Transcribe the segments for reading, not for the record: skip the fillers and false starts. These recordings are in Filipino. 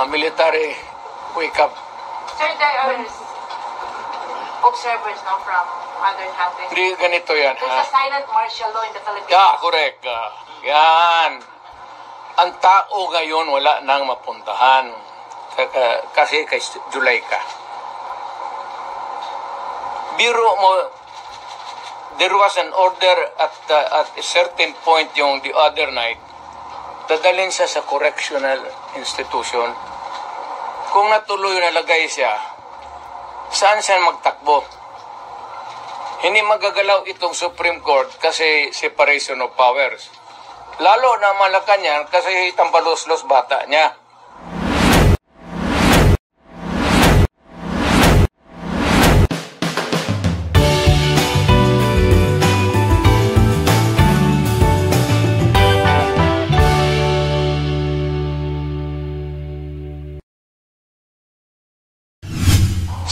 Military wake up. Sir, there are observers no, from other countries. Hindi ganito yan, There's ha? a silent martial law in the Philippines. Yeah, correct. Yan. Ang tao ngayon wala nang mapuntahan. Kasi kay July ka. Biro mo, there was an order at a certain point yung the other night, dadalhin siya sa correctional institution. Kung natuloy nalagay siya, saan siya magtakbo? Hindi magagalaw itong Supreme Court kasi separation of powers. Lalo na Malacanang kasi tampalos-los bata niya.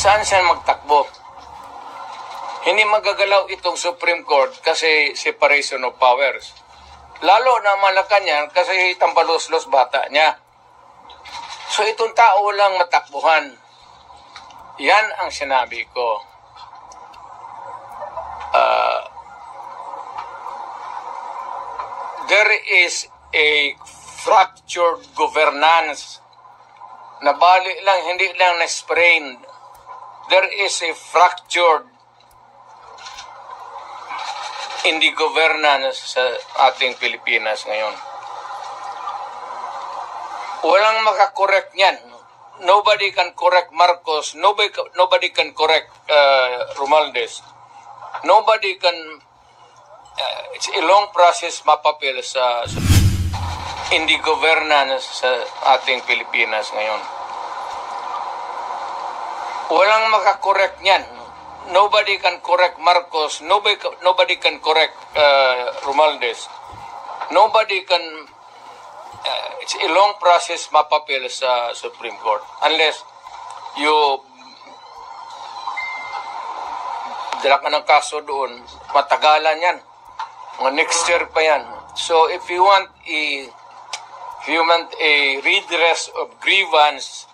Saan siya magtakbo? Hindi magagalaw itong Supreme Court kasi separation of powers. Lalo na Malacanang kasi tampalos-los bata niya. So itong tao lang matakbuhan. Yan ang sinabi ko. There is a fractured governance. Nabali lang, hindi lang na-sprained. There is a fractured in the governance sa ating Pilipinas ngayon. Walang makakorek niyan. Nobody can correct Marcos. Nobody can correct Romualdez. Nobody can... it's a long process mapapil sa in the governance sa ating Pilipinas ngayon. Walang makakorek niyan. Nobody can correct Marcos. Nobody can correct Romualdez. Nobody can... it's a long process mapapil sa Supreme Court. Unless you dala ka ng kaso doon, matagalan yan. Mga next year pa yan. So if you want a redress of grievance,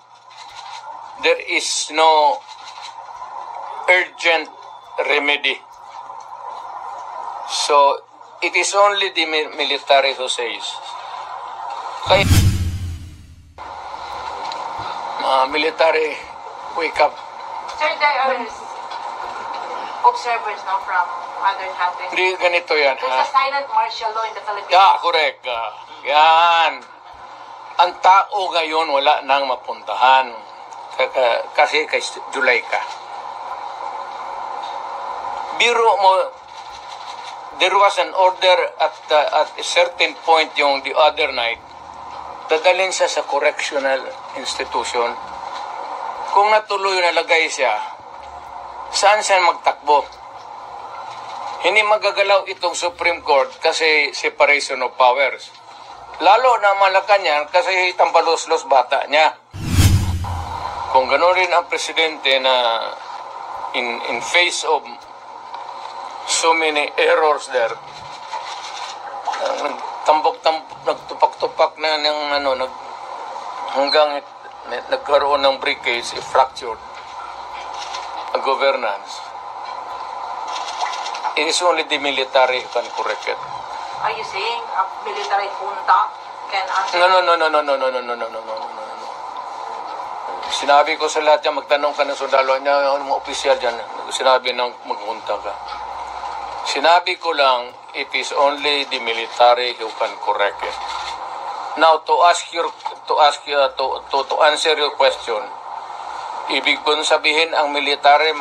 there is no urgent remedy. So, it is only the military who says. Kaya, military wake up. Sir, there are observers no, from other countries. Hindi ganito yan, There's ha? a silent martial law in the Philippines. Yeah, correct. Yan. Ang tao ngayon wala nang mapuntahan. Kasi kay July ka. Biro mo, there was an order at a certain point yung the other night, dadalhin siya sa correctional institution. Kung natuloy nalagay siya, saan siya magtakbo? Hindi magagalaw itong Supreme Court kasi separation of powers. Lalo na Malacanang kasi tampalos-los bata niya. Kung gano'n rin ang presidente na in face of so many errors there, nagtupak-tupak na ng hanggang nagkaroon ng breakage, fractured governance. It is only the military who can correct it. Are you saying a military junta can answer? No. Sinabi ko sa lahat yan, magtanong ka ng sundalo niya, mga opisyal dyan, sinabi nang maghunta ka. Sinabi ko lang, it is only the military who can correct it. Now, to answer your question, ibig kong sabihin ang military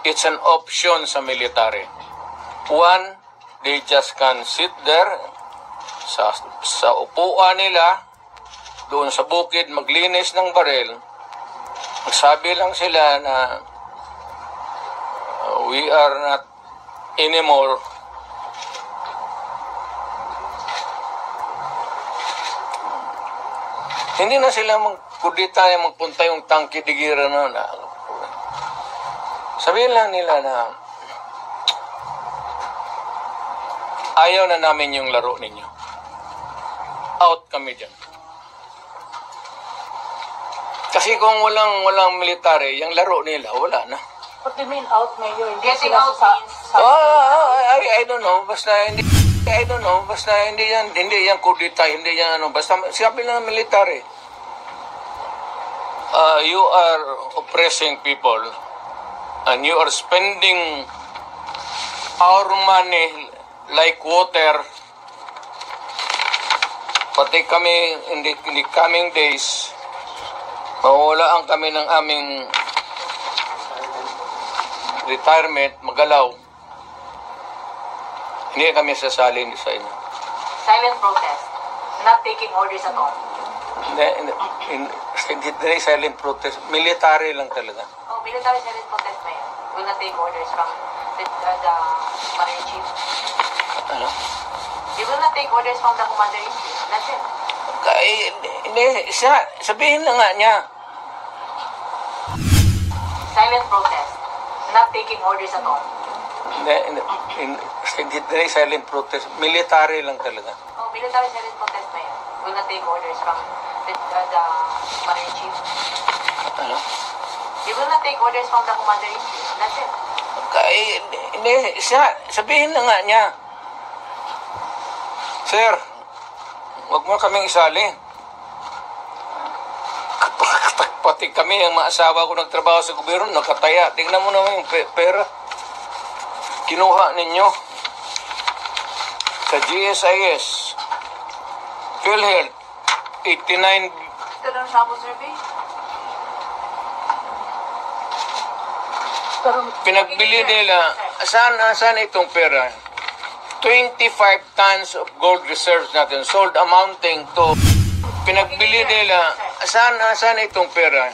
it's an option sa military. One, they just can sit there sa upuan nila doon sa bukid maglinis ng baril. Magsabi lang sila na we are not anymore hindi na sila magkudita magpunta yung tangki digira na sabihin lang nila na Ayaw na namin yung laro ninyo. Out kami dyan. Kasi kung walang military, yung laro nila, wala na. What do you mean out, Mayor? Getting out means... I don't know, basta hindi yan kudita, hindi yan ano, basta sabi lang ng military. You are oppressing people and you are spending our money like water. Pati kami in the coming days, mawawalaan kami ng aming retirement, magalaw. Hindi kami sasalin sa inyo. Silent protest. Not taking orders at all. Hindi silent protest. Military lang talaga. Oh, military silent protest, Mayor. Will not take orders from the commander-in-chief. Ano? They will not take orders from the commander-in-chief. That's it. Hindi, sabihin na nga niya. Silent protest. Not taking orders at all. Hindi silent protest. Military lang talaga. Oh, military silent protest, Mayor. Will not take orders from the commander-in-chief. Ano? They will not take orders from the commander-in-chief. That's it. Hindi, sabihin na nga niya. Sir, wag mo kaming isali. Pati kami, ang mga asawa ko nagtrabaho sa gobyerno, nakataya. Tingnan mo naman yung pera. Kinuha ninyo sa GSIS, PhilHealth, 89. Ito lang sample survey. Pinagbili nila, saan itong pera? 25 tons of gold reserves natin, sold amounting to, pinagbili nila, saan itong pera?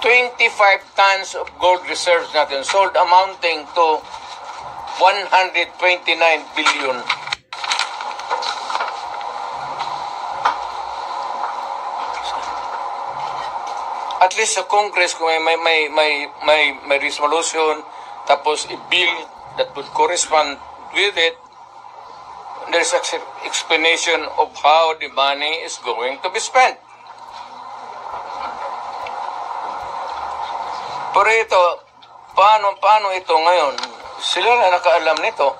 25 tons of gold reserves natin, sold amounting to 129 billion. At least sa Congress, kung may resolution, tapos i-bill that would correspond with it, there's an explanation of how the money is going to be spent. Pero ito, paano ito ngayon? Sila na nakaalam nito.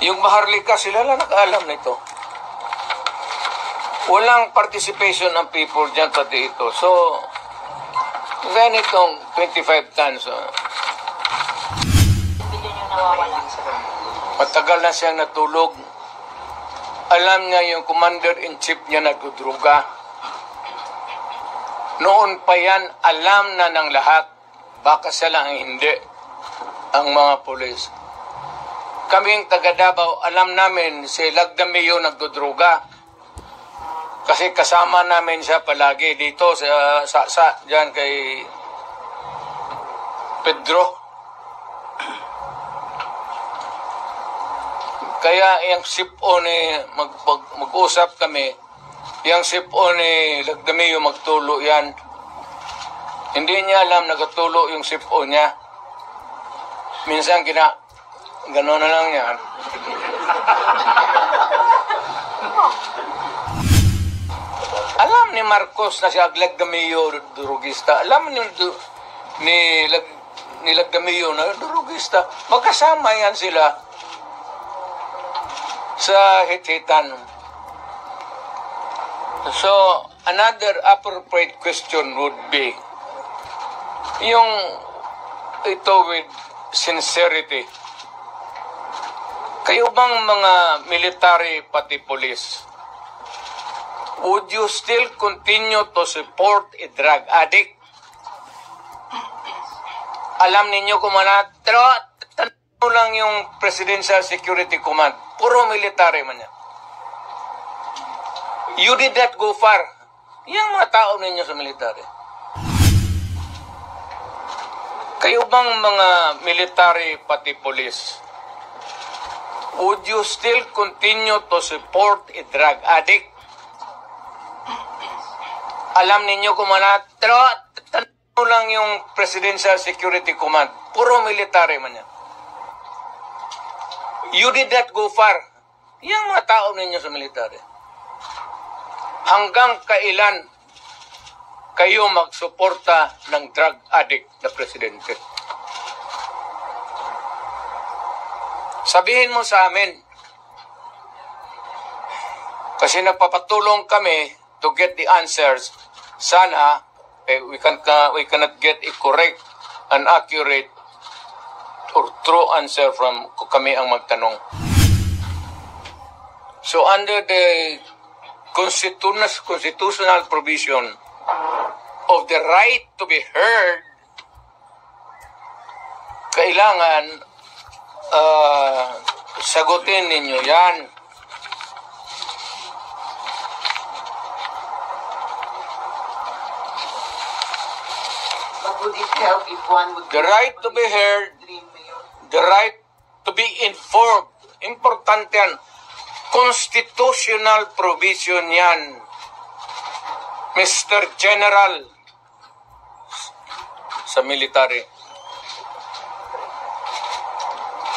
Yung Maharlika, sila na nakaalam nito. Walang participation ng people dyan pati ito. So, ganitong 25 tons. Billion yung nawawala. Matagal na siyang natulog. Alam niya yung commander-in-chief niya nagdudruga. Noon pa yan, alam na ng lahat. Baka siya lang hindi. Ang mga pulis. Kaming taga Davao, alam namin si Lagdamio nagdudruga. Kasi kasama namin siya palagi dito sa diyan kay Pedro. Kaya yung sipo ni mag-usap kami, yung sipo ni Lagdamio magtulo yan. Hindi niya alam nagatulo yung sipo niya. Minsan gano'n na lang yan. Alam ni Marcos na si Lagdamio durugista. Alam ni Lagdamio na durugista. Magkasama yan sila sa hit-hitan. So, another appropriate question would be, yung ito with sincerity. Kayo bang mga military pati police, would you still continue to support a drug addict? Alam ninyo kung pero tanong lang yung Presidential Security Command, puro military man yan. You did not go far. Yung mga tao ninyo sa military. Kayo bang mga military pati police, would you still continue to support a drug addict? Alam ninyo kung pero tanong lang yung Presidential Security Command, puro military man yan. You did not go far. Yang mga tao ninyo sa military. Hanggang kailan kayo magsuporta ng drug addict na presidente? Sabihin mo sa amin. Kasi nagpapatulong kami to get the answers. Sana we cannot get a correct and accurate or true answer from kami ang magtanong. So under the constitutional provision of the right to be heard, kailangan sagutin ninyo yan. But would it help if one would... The right to be heard, Dream, Mayor? the right to be informed. Importante yan. Constitutional provision yan. Mr. General sa military.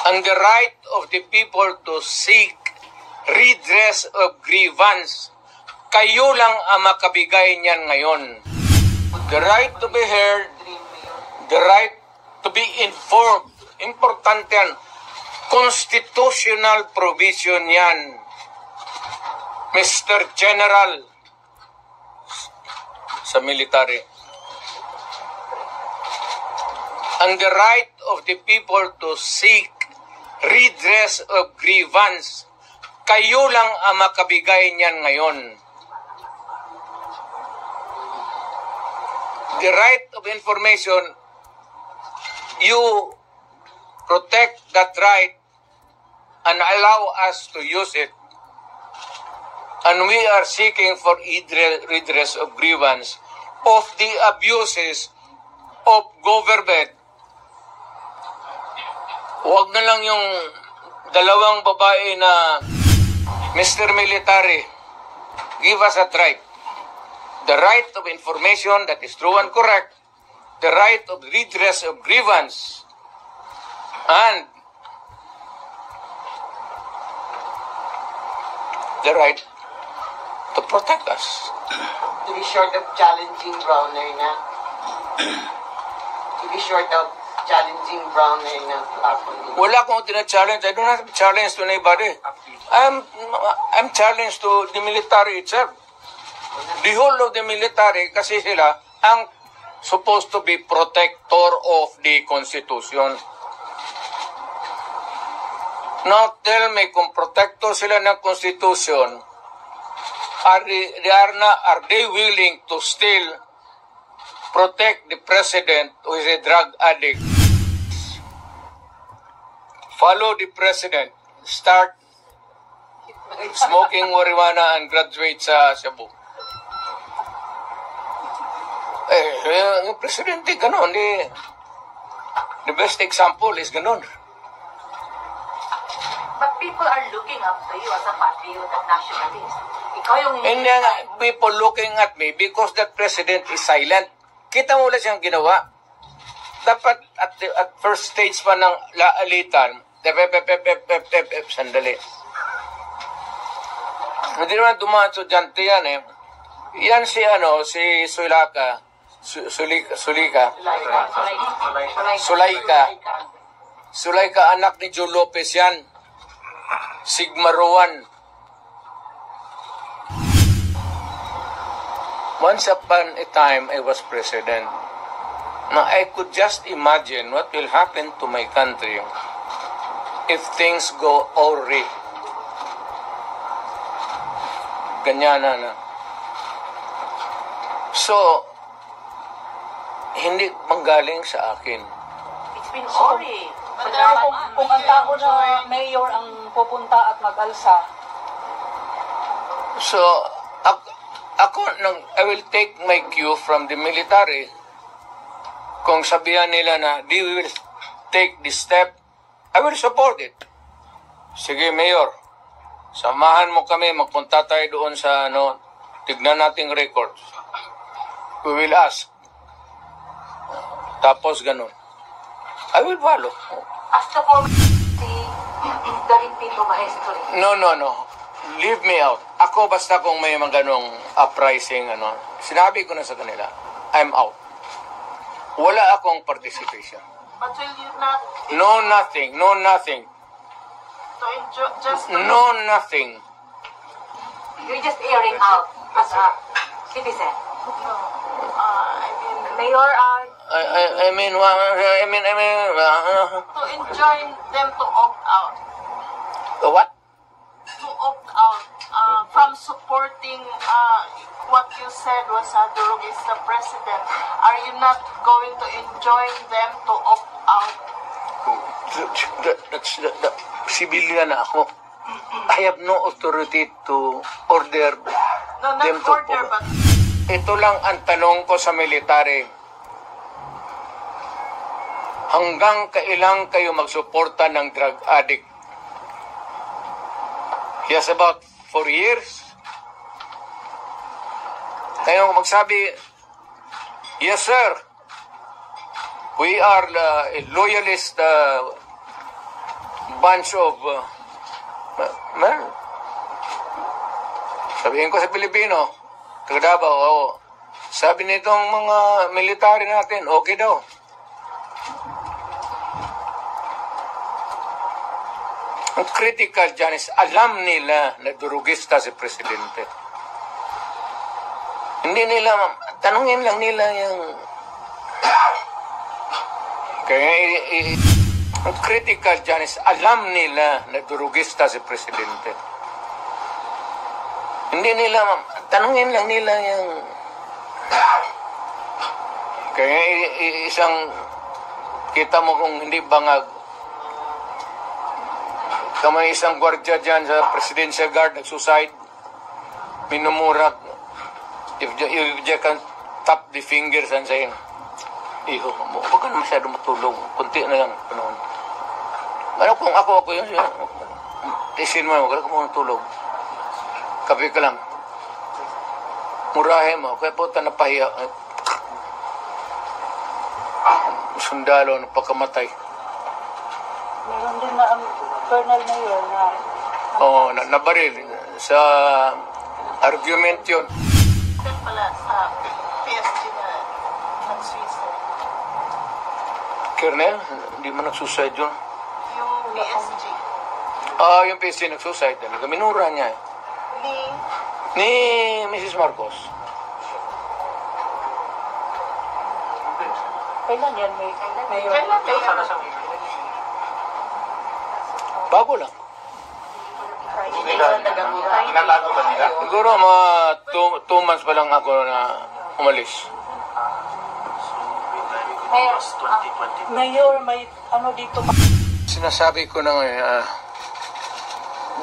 And the right of the people to seek redress of grievance. Kayo lang ang makabigay niyan ngayon. The right to be heard, Dream, Mayor? the right to be informed. Importante yan. Constitutional provision yan. Mr. General sa military. And the right of the people to seek redress of grievance. Kayo lang ang makabigay niyan ngayon. The right of information, you protect that right and allow us to use it. And we are seeking for redress of grievance of the abuses of government. Huwag na lang yung dalawang babae na Mr. Military, give us that right. The right of information that is true and correct. The right of redress of grievance. And the right to protect us. To be short of challenging Browner na. To be short of challenging Browner na to act on it. Wala akong tina-challenge. I don't have challenge to anybody. I'm challenged to the military itself. The whole of the military, kasi sila ang supposed to be protector of the Constitution. Now tell me, kung protector sila ng Constitution, are they willing to still protect the president who is a drug addict? Follow the president. Start smoking marijuana and graduate sa Cebu. Yung presidente, ganon. The best example is ganon. But people are looking up to you as a patriot and nationalist. Ikaw yung... And people looking at me because that president is silent. Kita mo ulit siyang ginawa. Dapat at first stage pa ng laalitan, sandali. Hindi naman dumaan estudyante yan eh. Yan si Sulika. Sulaika, anak ni Joe Lopez yan. Sigma Rowan. Once upon a time, I was president. Now, I could just imagine what will happen to my country if things go awry. Ganyan na. So, hindi manggaling sa akin. It's been sorry. But kung ang tao na mayor ang pupunta at mag-alsa, So, I will take my cue from the military. Kung sabihan nila na they will take this step, I will support it. Sige, Mayor, samahan mo kami, magpunta tayo doon sa tignan nating records. We will ask. Tapos ganun. I will follow. As the former see the repeat of a history. No. Leave me out. Ako basta kung may mga ganong uprising, sinabi ko na sa kanila, I'm out. Wala akong participation. But will you not No nothing. to enjoy just No nothing. You're just airing out as a citizen. I mean Mayor, I mean, to enjoy them to opt out. what? To opt out from supporting what you said was Durugista president. Are you not going to enjoin them to opt out? That's civilian na ako. I have no authority to order No, them not to order, but Ito lang ang tanong ko sa military. Hanggang kailang kayo magsuporta ng drug addict? Yes, about 4 years. Kayo magsabi, yes sir, we are a loyalist bunch of man. Sabihin ko sa Pilipino, taga Davao, oo. Sabi nitong mga military natin, okay daw. Ang critical dyan is alam nila na durugista si Presidente. Hindi nila, tanungin lang nila yung... Kaya ang critical dyan is alam nila na durugista si Presidente. Hindi nila, tanungin lang nila yung... Kaya isang... Kita mo kung hindi bangag. Kamay isang gwardiya dyan sa Presidential Guard nag-suicide. Minumurak. If you can tap the fingers and say, iho mo, huwag ka na masyado matulog. Kunti na lang panahon. Ano kung ako yun, tisin mo, huwag ka muna tulog. Kapi ka lang. Murahe mo, kaya po napahiya. Sundalo, napakamatay. Meron din na ang Colonel Mayor na Oo, nabaril. Sa argument yun. then pala sa PSG na nag-suicide. Colonel, hindi man nag-suicide yun. Yung PSG Yung PSG nag-suicide talaga. Minura niya eh. ni Ni Mrs. Marcos. kailan yan, Mayor? kailan Mayor? Bago lang. Inatago ba nila? Siguro mga 2 months pa lang ako na umalis. Mayor, Mayor, may ano dito pa? Sinasabi ko na ngayon,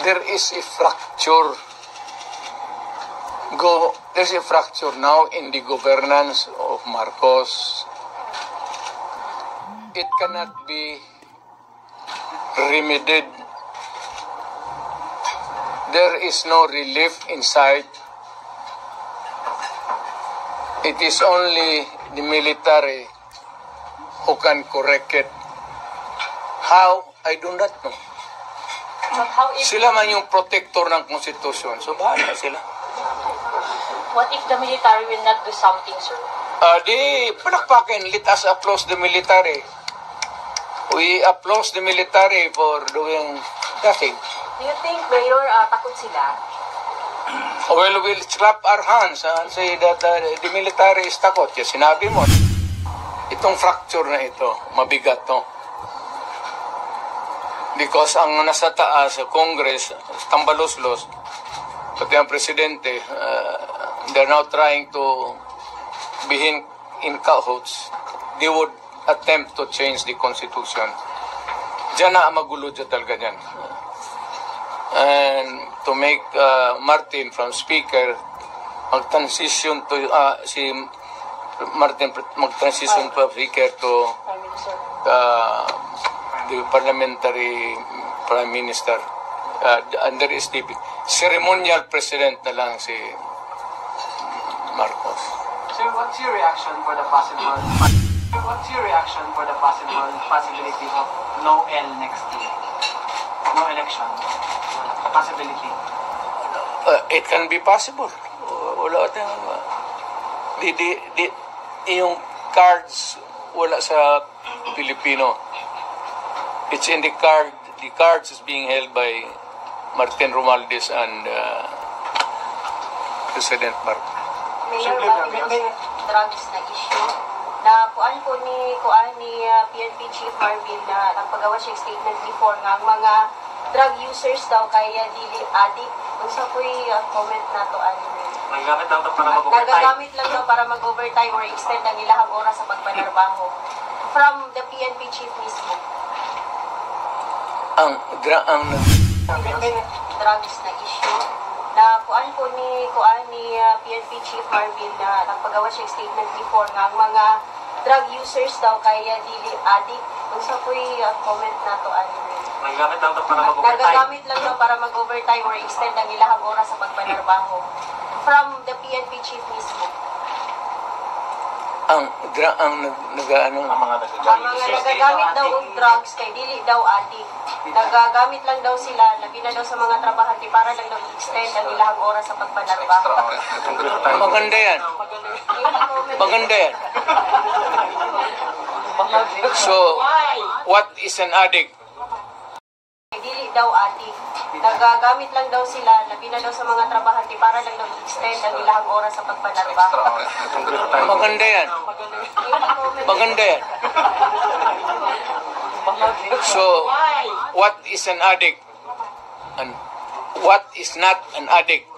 there is a fracture. There's a fracture now in the governance of Marcos. It cannot be remedied. There is no relief in sight. It is only the military who can correct it. How? I do not know. but how if, Sila man yung protector ng konstitusyon. So, bahala sila. what if the military will not do something, sir? Di palakpakin. Let us applaud the military. We applaud the military for doing nothing. Do you think, Mayor, takot sila? Well, we'll clap our hands and say that the military is takot. Yes, sinabi mo. Itong fracture na ito, mabigat to. Because ang nasa taas sa Congress, tambalos-los, pati ang presidente, they're now trying to be in cahoots. They would attempt to change the constitution. Diyan na magulo dyan talaga dyan. And to make Martin from speaker mag-transition to si Martin mag-transition to speaker to Prime Minister. the parliamentary prime minister. And there is the ceremonial president na lang si Marcos. Sir, what's your reaction for the possible What's your reaction for the possibility of no L next year? No election. Possibility. It can be possible. Wala tayong... Yung cards wala sa Pilipino. It's in the card. The cards is being held by Martin Romualdez and President Marcos. Mayor, may drugs na issue na kuan ni PNP Chief Marvin na nagpagawa siya statement before nga ang mga drug users daw kaya dili addict. Unsa po'y comment na to ani? Nagagamit lang to para mag-overtime. Nagagamit lang daw para mag-overtime or extend ang ilahang oras sa pagpanarbaho. From the PNP Chief mismo. Ang May drugs na issue na kuan ni PNP Chief Marvin na nagpagawa siya statement before nga ang mga drug users daw kaya dili addict. Unsa po'y comment na to ani? Nagagamit lang to para mag-overtime. Nagagamit lang daw para mag-overtime or extend ang ilahang oras sa pagpanarbaho. From the PNP Chief mismo. ang nagaano Ang mga Ang mga nagagamit daw og drugs kay dili daw addict. Nagagamit lang daw sila, labi na daw sa mga trabahante para lang daw i-extend ang ilahang oras sa pagpanarbaho. maganda yan. Maganda yan. So, what is an addict? Dili daw addict. Nagagamit lang daw sila, labi na daw sa mga trabahante para lang daw i-extend ang ilahang oras sa pagpanarbaho. Maganda yan. Maganda yan. So, what is an addict? And what is not an addict?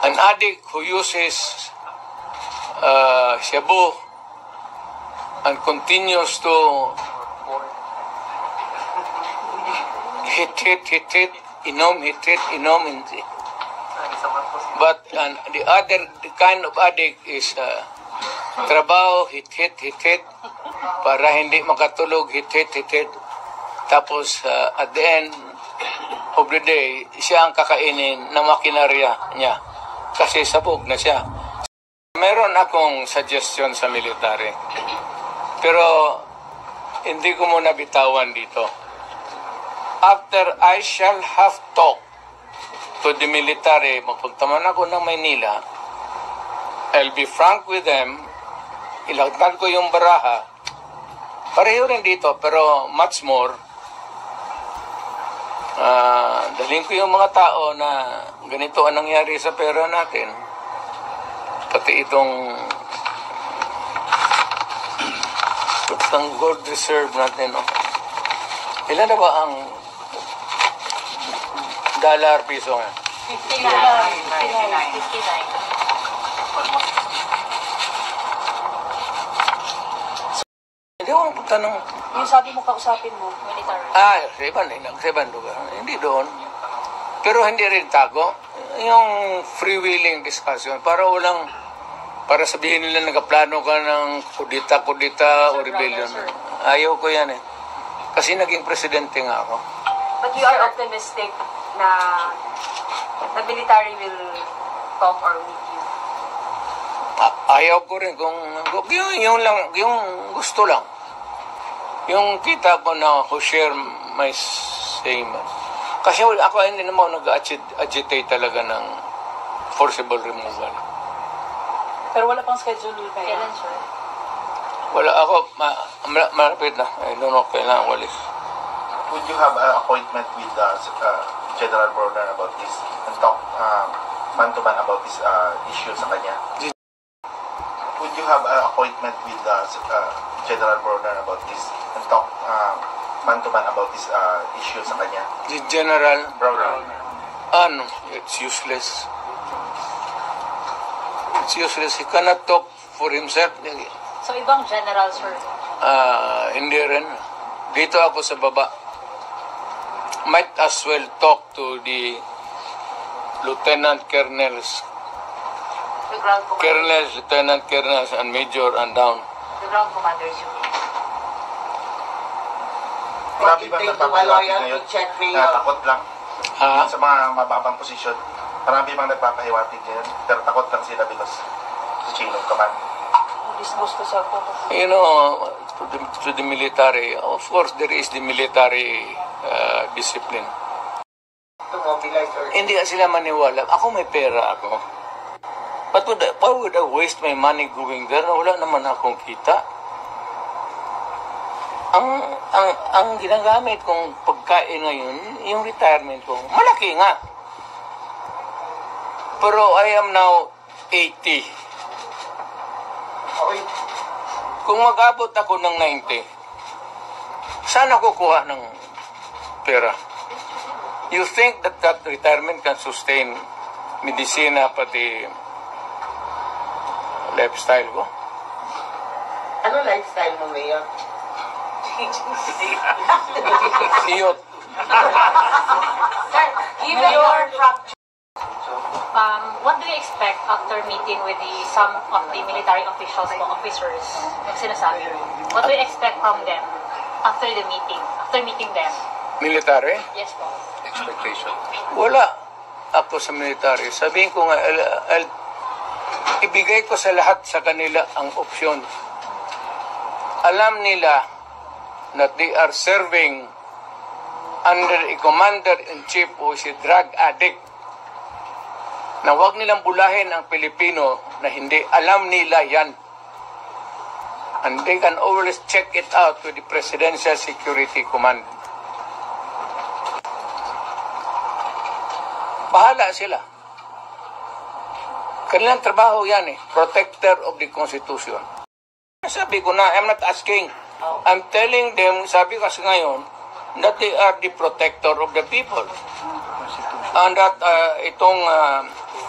An addict who uses shabu and continues to hit, inom. But the other kind of addict is trabaho, hit, para hindi makatulog, hit. Tapos at the end of the day, siya ang kakainin na makinarya niya. Kasi sabog na siya. Meron akong suggestion sa military. Pero hindi ko muna bitawan dito. After I shall have talked to the military, magpunta man ako ng Maynila, I'll be frank with them, ilagtan ko yung baraha, pareho rin dito, pero much more, dalhin ko yung mga tao na ganito ang nangyari sa pera natin, pati itong gold reserve natin, no? Ilan na ba ang dollar piso nga? 59. Hindi ako punta ng... Yung sabi mo, kausapin mo. Military. Sa ibang lugar. Hindi doon. Pero hindi rin tago. Yung freewheeling discussion, para sabihin nila nagaplano ka ng kudita o rebellion. Ayaw ko yan eh. Kasi naging presidente nga ako. But you are optimistic na the military will talk or meet you? Ayaw ko rin kung yung gusto lang. Yung kita ko na who share my same. Kasi ako hindi naman nag-agitate talaga ng forcible removal. Pero wala pang schedule kaya. Kailan, sir? Wala ako, malapit na. I don't know, kailangan walis. Would you have an appointment with General Brodern about this and talk man-to-man about this issue sa kanya? Would you have an appointment with General Brodern about this and talk man-to-man about this issue sa kanya? The General Brodern. It's useless. It's useless. He cannot talk for himself. So, ibang general, sir? Hindi rin. Dito ako sa baba. Might as well talk to the Lieutenant Colonels, The ground commander. Colonels, Lieutenant Colonels, and Major and down. The ground commanders, you mean? Marami bang nagpapahiwatig ngayon na takot lang Ha? sa mga mababang posisyon? Marami bang nagpapahiwatig ngayon pero takot lang sila because sa chain of command? disgusto sa photo. You know, to the military, of course, there is the military discipline. To mobilize or Hindi sila maniwala. Ako may pera ako. But why would I waste my money going there na wala naman akong kita? Ang ginagamit kong pagkain ngayon, yung retirement ko, malaki nga. Pero I am now 80. okay. Kung mag-abot ako ng 90, saan ako kuha ng pera? You think that retirement can sustain medisina pati lifestyle ko? Ano lifestyle mo, Mayor? Iyot. Sir, given your What do you expect after meeting with some of the military officials o officers? Yung sinasabi mo. What do you expect from them after the meeting? After meeting them? Military? Yes po. Expectation. Wala ako sa military. Sabihin ko nga, ibigay ko sa lahat sa kanila ang opsyon. Alam nila that they are serving under a commander-in-chief who is a drug addict, na huwag nilang bulahin ang Pilipino na hindi alam nila yan. And they can always check it out with the Presidential Security Command. Bahala sila. Kanilang trabaho yan protector of the Constitution. Sabi ko na, I'm not asking. I'm telling them, sabi ko kasi ngayon, that they are the protector of the people. And that itong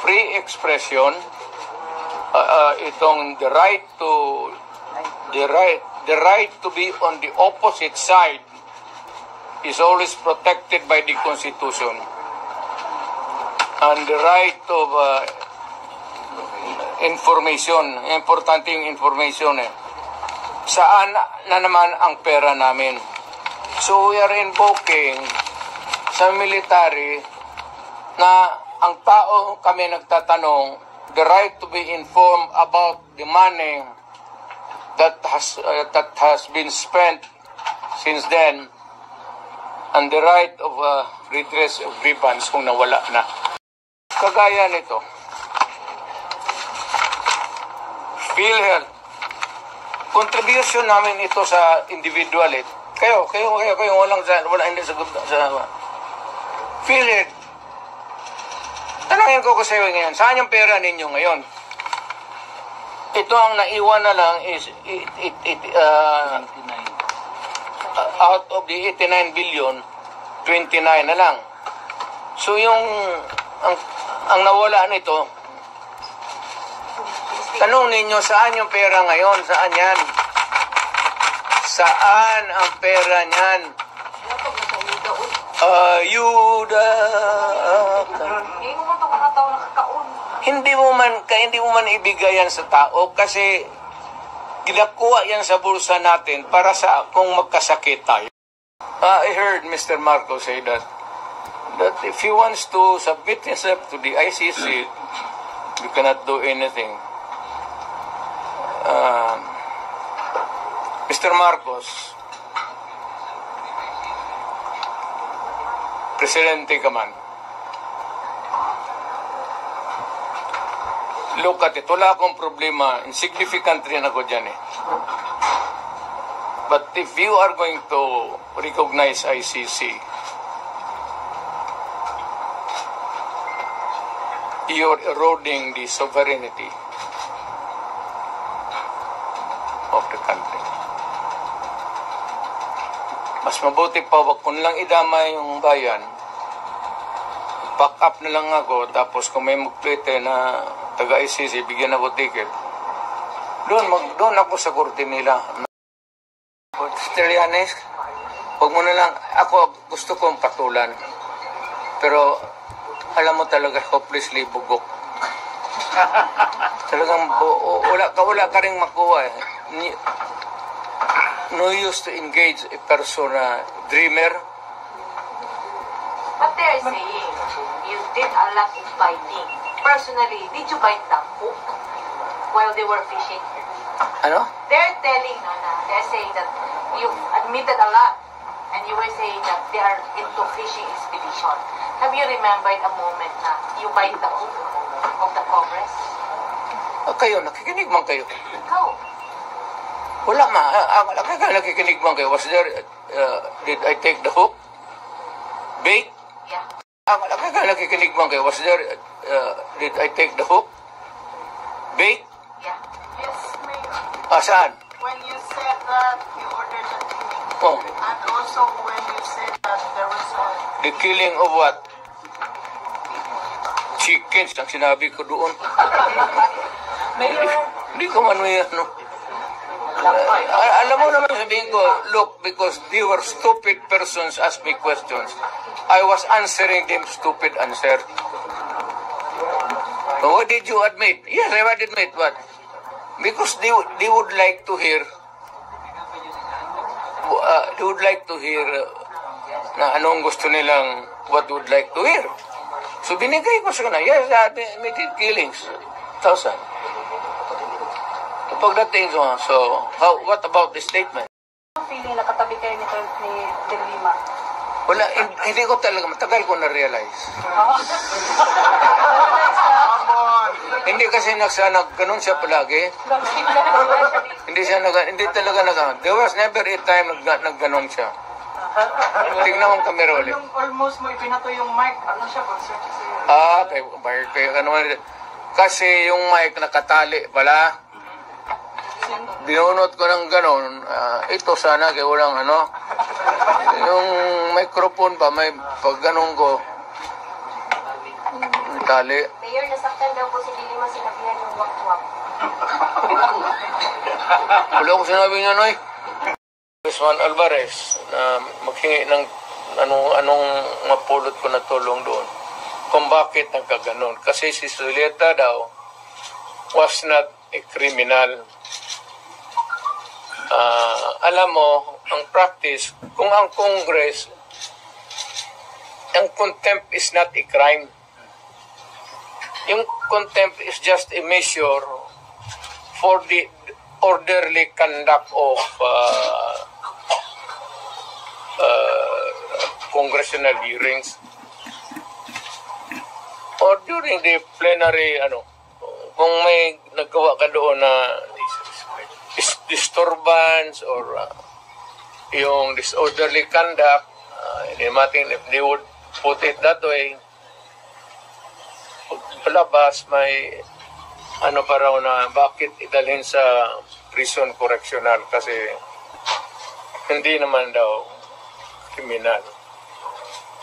free expression, itong the right to be on the opposite side is always protected by the Constitution. And the right of information, importante yung information Saan na naman ang pera namin? So we are invoking sa military na ang tao kami nagtatanong, the right to be informed about the money that has been spent since then, and the right of redress of grievance kung nawala na. Kagaya nito, PhilHealth, contribution namin ito sa individual Kayo, wala hindi sa PhilHealth. Tanangin ko sa iyo ngayon, saan yung pera ninyo ngayon? Ito ang naiwan na lang is out of the 89 billion, 29 na lang. So yung ang nawala nito, tanong ninyo saan yung pera ngayon? Saan yan? Saan ang pera niyan? Ayuda. Hindi mo man ibigay yan sa tao kasi ginakuha yan sa bulsa natin para sa kung magkasakit tayo. I heard Mr. Marcos say that if he wants to submit himself to the ICC, you cannot do anything. Mr. Marcos, Presidente ka man, look at it, wala akong problema, insignificant rin ako dyan But if you are going to recognize ICC, you're eroding the sovereignty of the country. Mas mabuti pa, wag ko lang idamay yung bayan. Pack up na lang ako, tapos kung may magplete na taga-ICC, bigyan ako ticket. Doon ako sa korte nila. Sterlianes, wag mo na lang, ako gusto kong patulan. Pero, alam mo talaga, hopelessly bugok. Talagang, wala ka rin makuha No use to engage a person, dreamer. But they're saying you did a lot of biting. Personally, did you bite the hook while they were fishing? Ano? They're telling, no, they're saying that you admitted a lot, and you were saying that they are into fishing expedition. Have you remembered a moment na you bite the oath of the Congress? Kayo, nakikinig man kayo. Ikaw. Wala ma. Nakikinig man kayo. Was there, did I take the hook? Bait? Yeah. Nakikinig man kayo. Was there, did I take the hook? Bait? Yeah. Yes, Mayor. Saan? When you said that you ordered the killing, Oh, and also when you said that there was a the killing of what? Chickens, ang sinabi ko doon. Hindi ko man may ano. Alam mo naman sabihin ko, look, because they were stupid persons ask me questions. I was answering them stupid answer. What did you admit? Yes, I would admit what? Because they would like to hear na anong gusto nilang what would like to hear. So binigay ko sa kanila, yes, I admitted killings. 1,000. Pagdating so what about the statement? Ang feeling na katabi kayo ni De Lima? Wala, hindi ko talaga, matagal ko na-realize. Hindi kasi ganun siya palagi. Hindi talaga there was never a time nagganon siya. Tingnan mo ang kamera ulit. Almost mo ipinato yung mic. Ano siya? Concert siya. Kaya kasi yung mic nakatali pala. Binunot ko ng ganon. Ito sana kaya walang yung microphone pa, may pag ganon ko. Tali. Mayor, nasaktan daw po si De Lima, sinabihan yung wak-wak. Wala ko sinabi niya, Noy. Congressman Alvarez na maghingi ng anong mapulot ko na tulong doon. Kung bakit nagkaganon. Kasi si Zuleta daw was not a criminal. Alam mo, ang practice, kung ang Congress, ang contempt is not a crime. Yung contempt is just a measure for the orderly conduct of congressional hearings or during the plenary kung may nagawa ka doon na disturbance or yung disorderly conduct, if they would put it that way, palabas may pa raw na bakit idalhin sa prison correctional kasi hindi naman daw kriminal.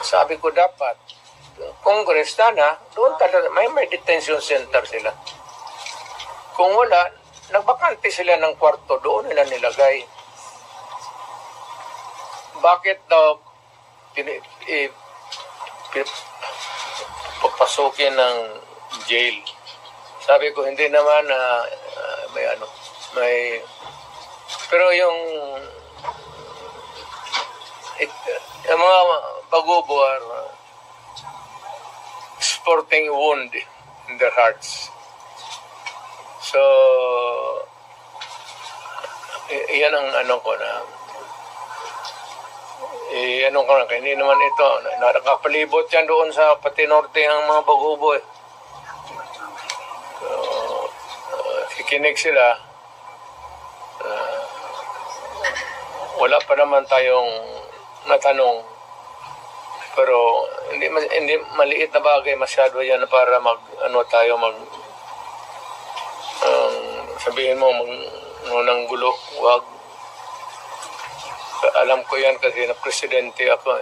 Sabi ko dapat Congress sana doon may detention center sila. Kung wala, nagbakante sila ng kwarto, doon nila nilagay. Bakit daw papasukin ng jail? Sabi ko, hindi naman may pero yung mga pagubo are sporting wound in their hearts. So, yan ang ko na hindi naman ito nakapalibot yan doon sa pati norte ang mga bagubo kikinig sila wala pa naman tayong natanong pero hindi maliit na bagay masyado yan para sabihin mo ng gulo, wag. Alam ko yan kasi na presidente ako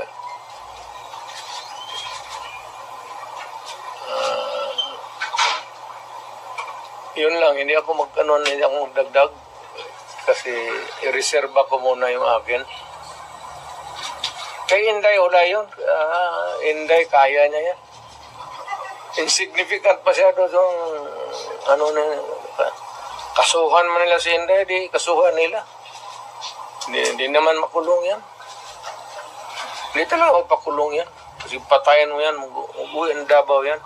yun lang, hindi ako magdagdag kasi i-reserve ko muna yung akin. Kay Inday, wala yun. Inday, kaya niya yan. Insignificant pa siya doon kasuhan man nila si Inday, di kasuhan nila. Hindi naman makulong yan. Hindi talaga magpakulong yan. Kasi patayan mo yan, mag-uwi ang Davao yan.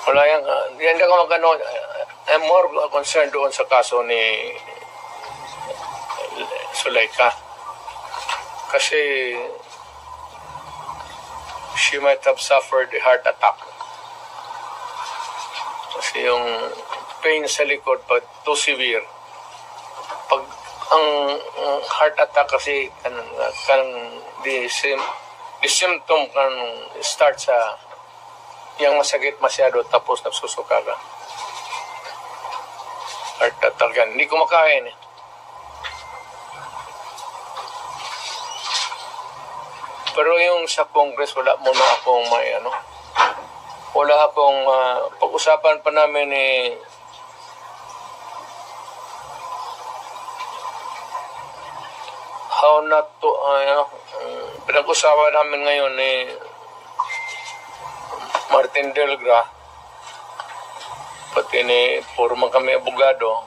Wala yan, hindi ako I'm more concerned doon sa kaso ni Zulaika. Kasi she might have suffered a heart attack. Kasi yung pain sa likod, pag too severe. Pag ang heart attack kasi the symptom kan start sa yung masakit masyado tapos nagsusuka ka. Heart attack yan. Hindi ko makain eh. Pero yung sa Congress, wala muna akong wala akong pag-usapan pa namin how not to, pinag-usapan namin ngayon Martin Delgra, pati ni puro kami abogado,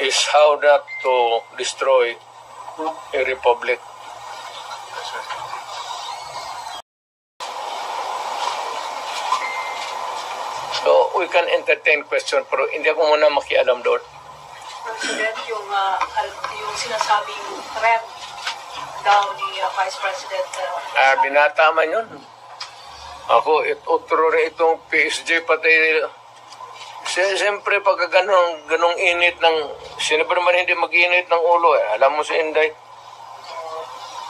is how not to destroy a republic. So, we can entertain question, pero hindi ako muna makialam doon. President, yung sinasabing threat daw ni Vice President. Binata man yun. Ako, itong PSG pati. Siyempre, pagka ganong init ng, sino pa naman hindi mag-init ng ulo eh. Alam mo si Inday.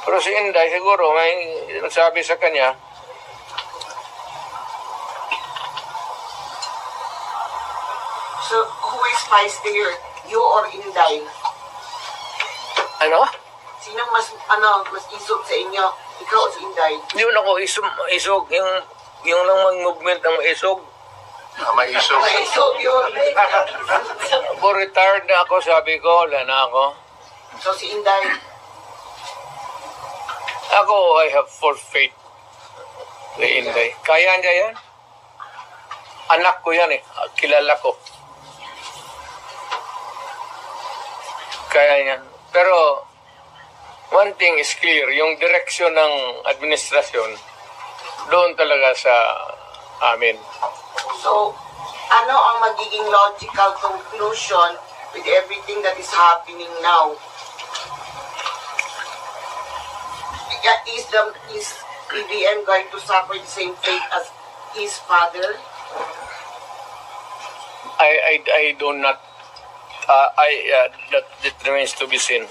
Pero si Inday, siguro, may nagsabi sa kanya, so, who is vice mayor? You or Inday? ano? Sinong mas isog sa inyo? Ikaw o si Inday? Yun ako, isog, yung lang mag-movement ng isog. Maisog. Maisog yun. Ako retired na ako, sabi ko, wala na ako. So, si Inday? Ako, I have full faith kay Inday. Kaya niya yan. Anak ko yan eh. Kilala ko. Kaya yan. Pero, one thing is clear, yung direksyon ng administrasyon, doon talaga sa amin. So, ano ang magiging logical conclusion with everything that is happening now? Is BBM going to suffer the same fate as his father? I do not, that remains to be seen.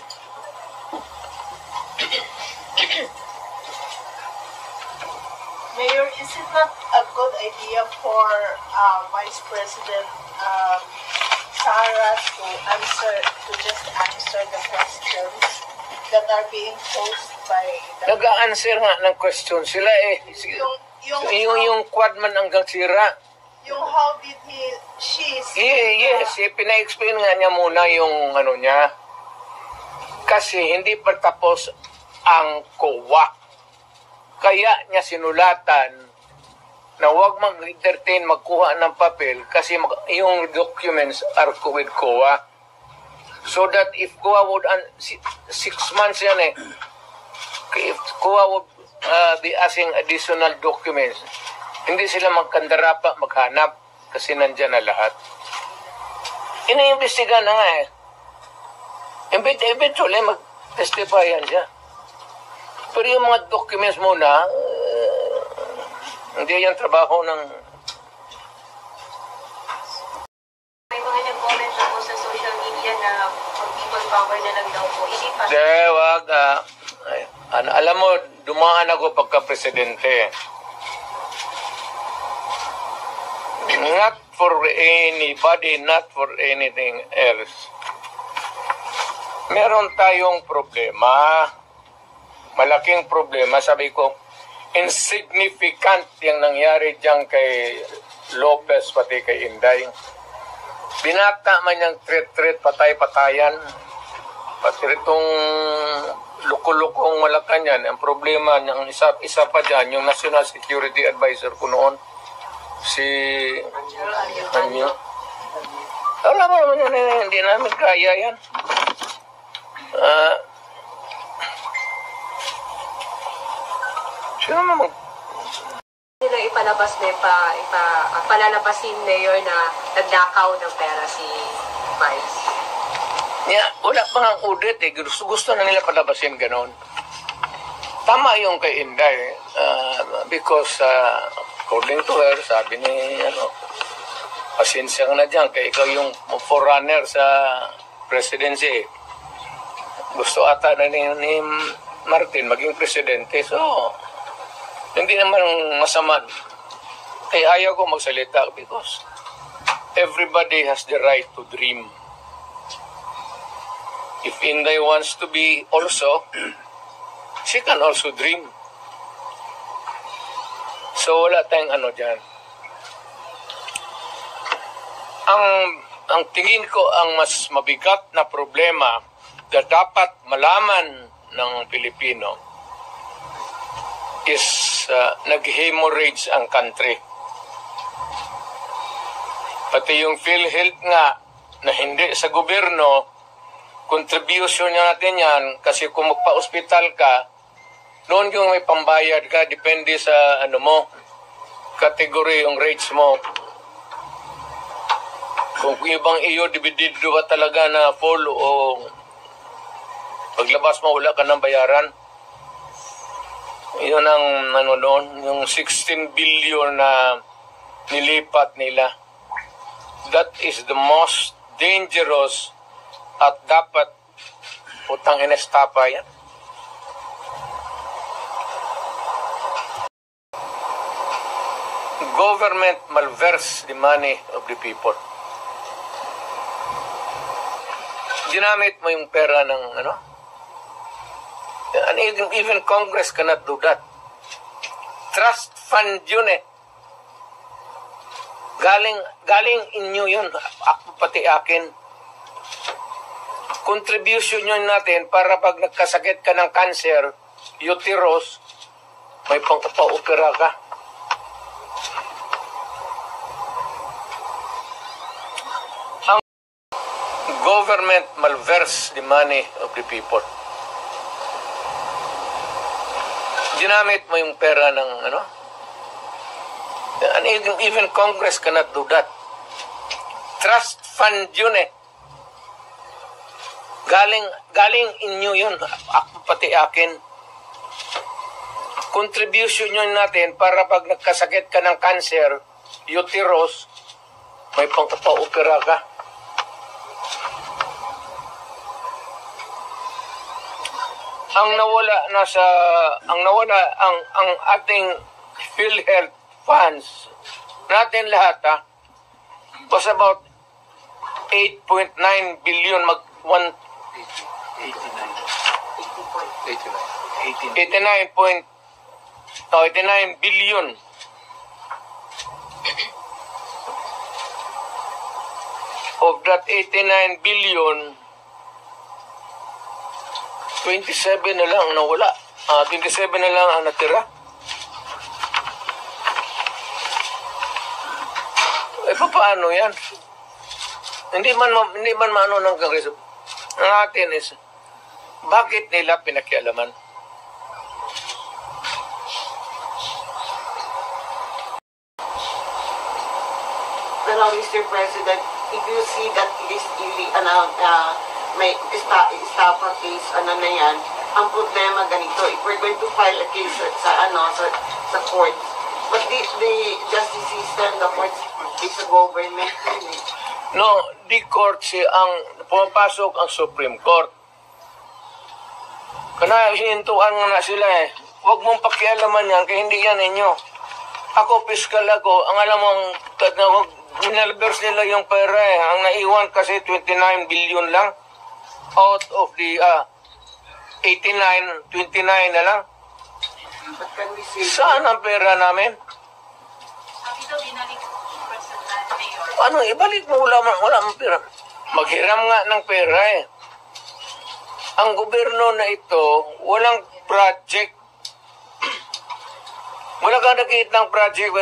Mayor, is it not a good idea for Vice President Sara to just answer the questions that are being posed by the... Nag-a-answer nga ng question sila eh. Yung quadman hanggang sira. Yung how did she see Yes, pina-explain nga niya muna yung ano niya. Kasi hindi pa tapos ang COA. Kaya niya sinulatan na huwag mag-entertain, magkuha ng papel kasi yung documents are with COA. So that if COA would, 6 months yan eh, if COA would be asking additional documents, hindi sila magkandara pa, maghanap kasi nandyan na lahat. Iniimbestiga na nga eh. Eventually, mag-testify yan siya. Pero yung mga documents muna, hindi yan trabaho ng... May mga nag-comment na po sa social media na people power na lang daw po. Hindi pa. wag. Alam mo, dumaan ako pagka-presidente. Not for anybody, not for anything else. Meron tayong problema. Malaking problema. Sabi ko, insignificant yung nangyari dyan kay Lopez pati kay Inday. Binata man yung threat, patay-patayan. Pati itong luko-lukong Malacanang, ang problema ng isa pa dyan, yung National Security Advisor ko noon, si Anyo. Alam mo naman yun, hindi namin kaya yan. Sino naman Nila ipalabas na palalabasin mayor na nagnakaw ng pera si Vice? Yeah, wala pa nga audit eh. Gusto na nila palabasin ganon. Tama yung kay Inday. Because according to her, sabi ni, pasensya ka na dyan, kaya ikaw yung forerunner sa presidency. Gusto ata na ni Martin maging presidente. So, hindi naman masama. Kaya ayaw ko magsalita because everybody has the right to dream. If Inday wants to be also, she can also dream. So, wala tayong dyan. Ang tingin ko, ang mas mabigat na problema na dapat malaman ng Pilipino is nag-hemorrhage ang country. Pati yung PhilHealth nga na hindi sa gobyerno, contribution natin yan kasi kung magpa-hospital ka, noon yung may pambayad ka, depende sa category yung rates mo. Kung ibang iyo, dividido ba talaga na full o paglabas mo, wala ka ng bayaran. Yun ang noon, yung 16 billion na nilipat nila. That is the most dangerous at dapat utang inestapa yan. Government malverse the money of the people. Ginamit mo yung pera ng and even Congress cannot do that. Trust fund yun eh. Galing inyo yun. Ako pati akin. Contribution yun natin para pag nagkasakit ka ng cancer, uterus, may pang-opera ka. Ang government malverse the money of the people. Ginamit mo yung pera ng and even Congress cannot do that. Trust fund yun eh. Galing inyo yun. Ako pati akin. Contribution yun natin para pag nagkasakit ka ng cancer, uterus, may pang-opera ka. Ang ating PhilHealth funds natin lahat was about 8.9 billion 89 billion. Of that 89 billion, 27 na lang nawala. 27 na lang ang natira. Paano yan? Hindi man maano ng Kongreso. Ang atin is, bakit nila pinakialaman? Pero Mr. President, if you see that list may estafa case, na yan, ang problema ganito, if we're going to file a case sa courts, but the justice system, the courts, is a government. No, the court ang pumapasok ang Supreme Court. Kana hinintuan na sila eh. Huwag mong pakialaman yan, kaya hindi yan inyo. Ako, piskal ako. Ang alam mong, minalbers nila yung pera eh. Ang naiwan kasi 29 billion lang. Out of the 89, 29 na lang. Saan ang pera namin? Ano, ibalik mo, wala mang pera. Maghiram nga ng pera eh. Ang gobyerno na ito, walang project. Wala ka nakita ng project.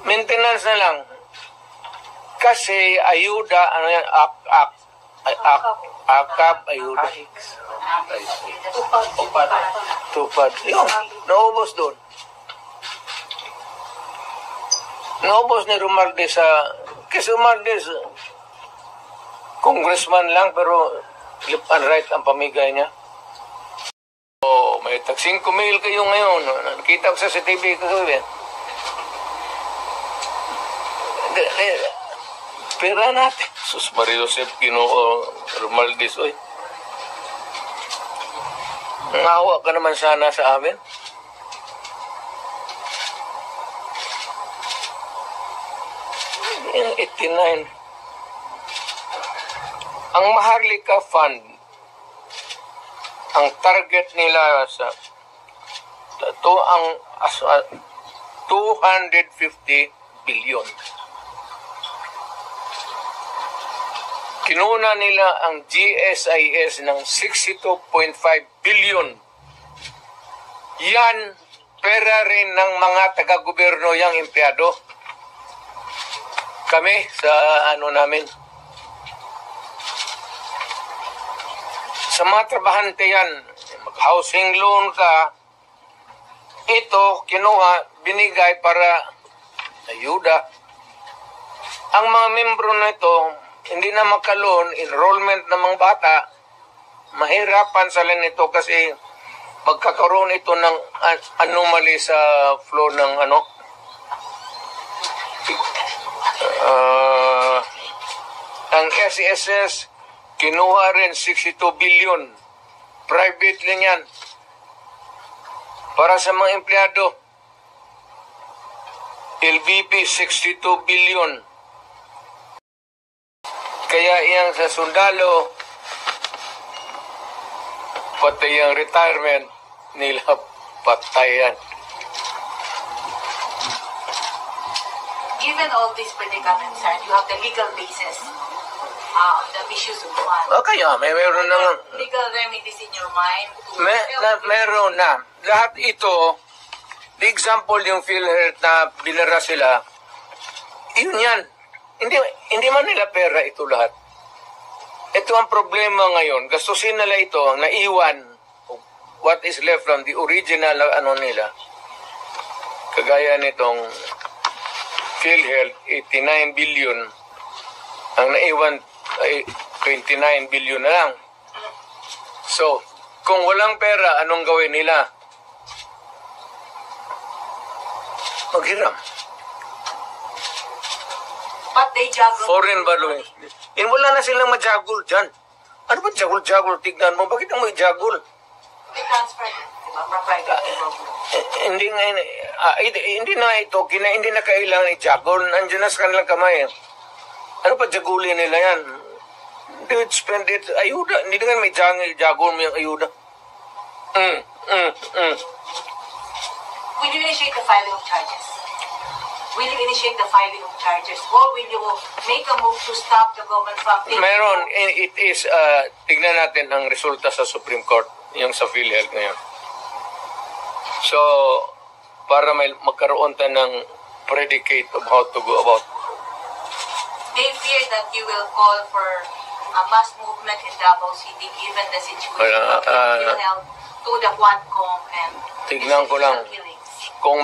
Maintenance na lang. Kasi ayuda, akap, ayuda. Tupad. Yun, naubos doon. Naubos ni Romualdez kasi Romualdez, congressman lang, pero left and right ang pamigay niya. Oh, may tag 5 mil kayo ngayon. Nakita ko sa CCTV kagabi. Pera natin. Sus Maria Joseph Ginoo Romualdez, oy. Nangawa ka naman sana sa amin. Yung 89. Ang Maharlika Fund, ang target nila sa ito ang 250 billion. Kinuna nila ang GSIS ng 62.5 billion. Yan, pera rin ng mga taga-gobyerno yang empleyado. Kami sa namin. Sa mga trabahante yan, mag-housing loan ka, ito, kinuha, binigay para ayuda. Ang mga membro na ito, hindi na makaloon, enrollment ng mga bata, mahirapan sila nito kasi pagkakaroon ito ng anomaly sa flow ng ang SESS, kinuha rin 62 billion. Private lang yan. Para sa mga empleyado, LVP 62 billion. Kaya yang sa sundalo, pati yung retirement nila patayan. Given all these predicaments, sir, you have the legal basis on the issues of fund. Kaya meron na. Legal remedies in your mind? Meron na. Lahat ito, the example yung PhilHealth na binara sila, yun yan. Hindi man nila pera ito lahat. Ito ang problema ngayon. Gastusin nila ito, naiwan what is left from the original nila. Kagaya nitong PhilHealth, 89 billion. Ang naiwan ay 29 billion na lang. So, kung walang pera, anong gawin nila? Maghiram. But they juggle. Foreign borrowing. Wala na silang majagul dyan. Ano ba jagul-jagul? Tignan mo, bakit ang may jagul? They transfer it. Diba? From private to government. Hindi na ito, hindi na kailangan i-jagul. Nandiyan na sa kanilang kamay. Ano pa jagulin nila yan? They would spend it, ayuda. Hindi na may jagul mo yung ayuda. Will you initiate the filing of charges? Will you initiate the filing of charges? Or will you make a move to stop the government from... Meron, it is, tignan natin ang resulta sa Supreme Court, yung sa PhilHealth ngayon. So, para may magkaroon tayo ng predicate of how to go about. They fear that you will call for a mass movement in Davao City given the situation of PhilHealth to the Quadcom and... Tignan ko lang. Kung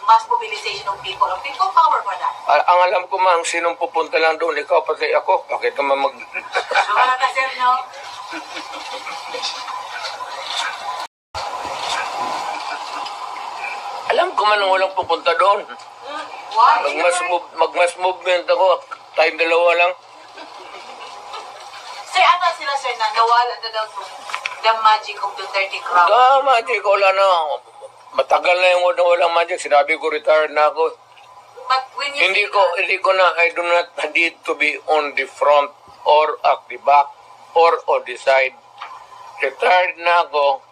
mass mobilization of people power for that. Ang alam ko man, sinong pupunta lang doon, ikaw pati ako, bakit naman Wala ka, sir, no? Alam ko man ang walang pupunta doon. Why? Mag-mass movement ako, tayong dalawa lang. Sir, ano sila, sir, na nawala na daw the magic of the 30 crowd? Magic, wala na. Matagal na yung walang magic. Sinabi ko, retired na ako. But when you Hindi ko na, I do not need to be on the front or at the back or on the side. Retired na ako.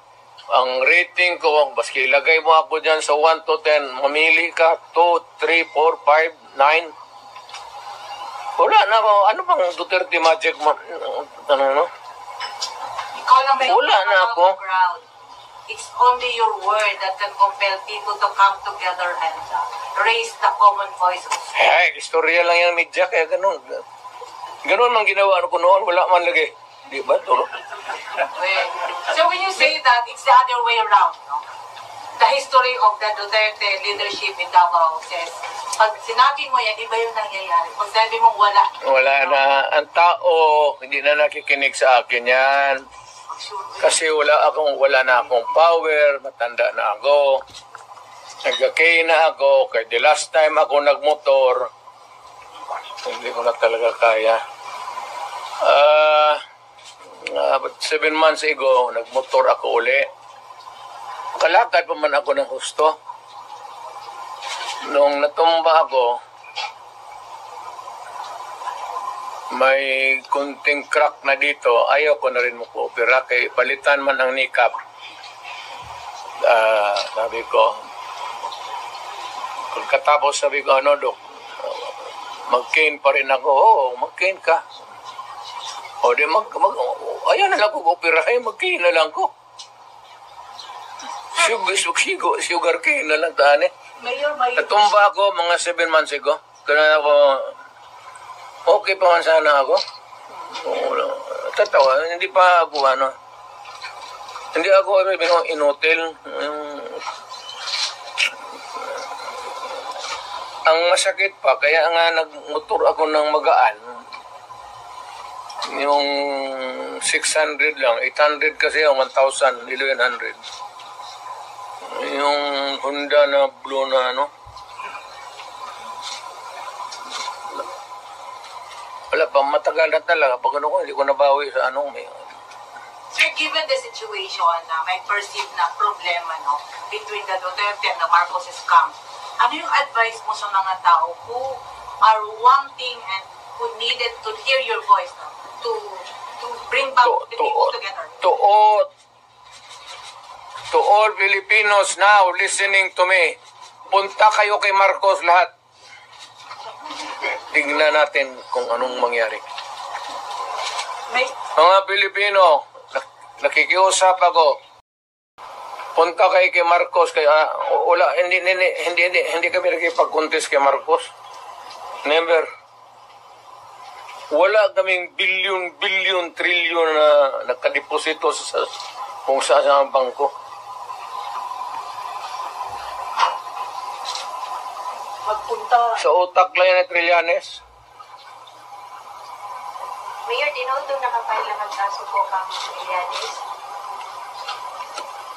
Ang rating ko, baski ilagay mo ako dyan sa 1 to 10, mamili ka, 2, 3, 4, 5, 9. Wala na ako. Ano bang Duterte magic? Wala na ako. It's only your word that can compel people to come together and raise the common voice. Ay, istorya lang yan, media, kaya ganun. Ganun ang ginawa ko noon, wala man lagi. Di ba? So when you say that, it's the other way around, no? The history of the Duterte leadership in Davao says, pag sinabi mo yan, iba yung nangyayari. Pag sabi mong wala, Wala na. Ang tao, hindi na nakikinig sa akin yan. Kasi wala na akong power, matanda na ako. Nagkakay na ako, kaya the last time ako nagmotor, hindi ko na talaga kaya. 7 months ago, nagmotor ako uli. Kalakad pa man ako ng husto. Nung natumba ako, may kunting crack na dito. Ayaw ko na rin mag-opera. Kaya palitan man ang nikap. Sabi ko, pagkatapos sabi ko, ano, Dok, mag-cane pa rin ako. Oo, mag-cane ka. O di ayaw na lang ko operahin, mag-cane na lang ko. Sugar cane na lang taan eh. Mayor, may... Natumba ako mga 7 months ago. Kaya ako, okay pa man sana ako. Tatawa, hindi pa ako hindi ako inutil. Ang masakit pa, kaya nga nagmotor ako ng magaan. Yung 600 lang, 800 kasi yung 1,000, 1,100. Yung Honda na blue na wala pa, matagal na talaga. Pag hindi ko nabawi sa may... sir, given the situation na may perceived na problema between the Duterte and the Marcoses camp, ano yung advice mo sa mga tao who are wanting and who needed to hear your voice to bring back the people together? To all Filipinos now listening to me, punta kayo kay Marcos lahat. Tingnan natin kung anong mangyari. Mga Pilipino, nakikiusap ako. Punta kayo kay Marcos, hindi kami nakipag-contest kay Marcos. Never. Wala kaming billion, trillion na nakadeposito sa kung saan ang bangko. Magpunta... Sa utak lang yan na Trillanes. Mayor, dinodong nakapile na magkaso po kang Trillanes.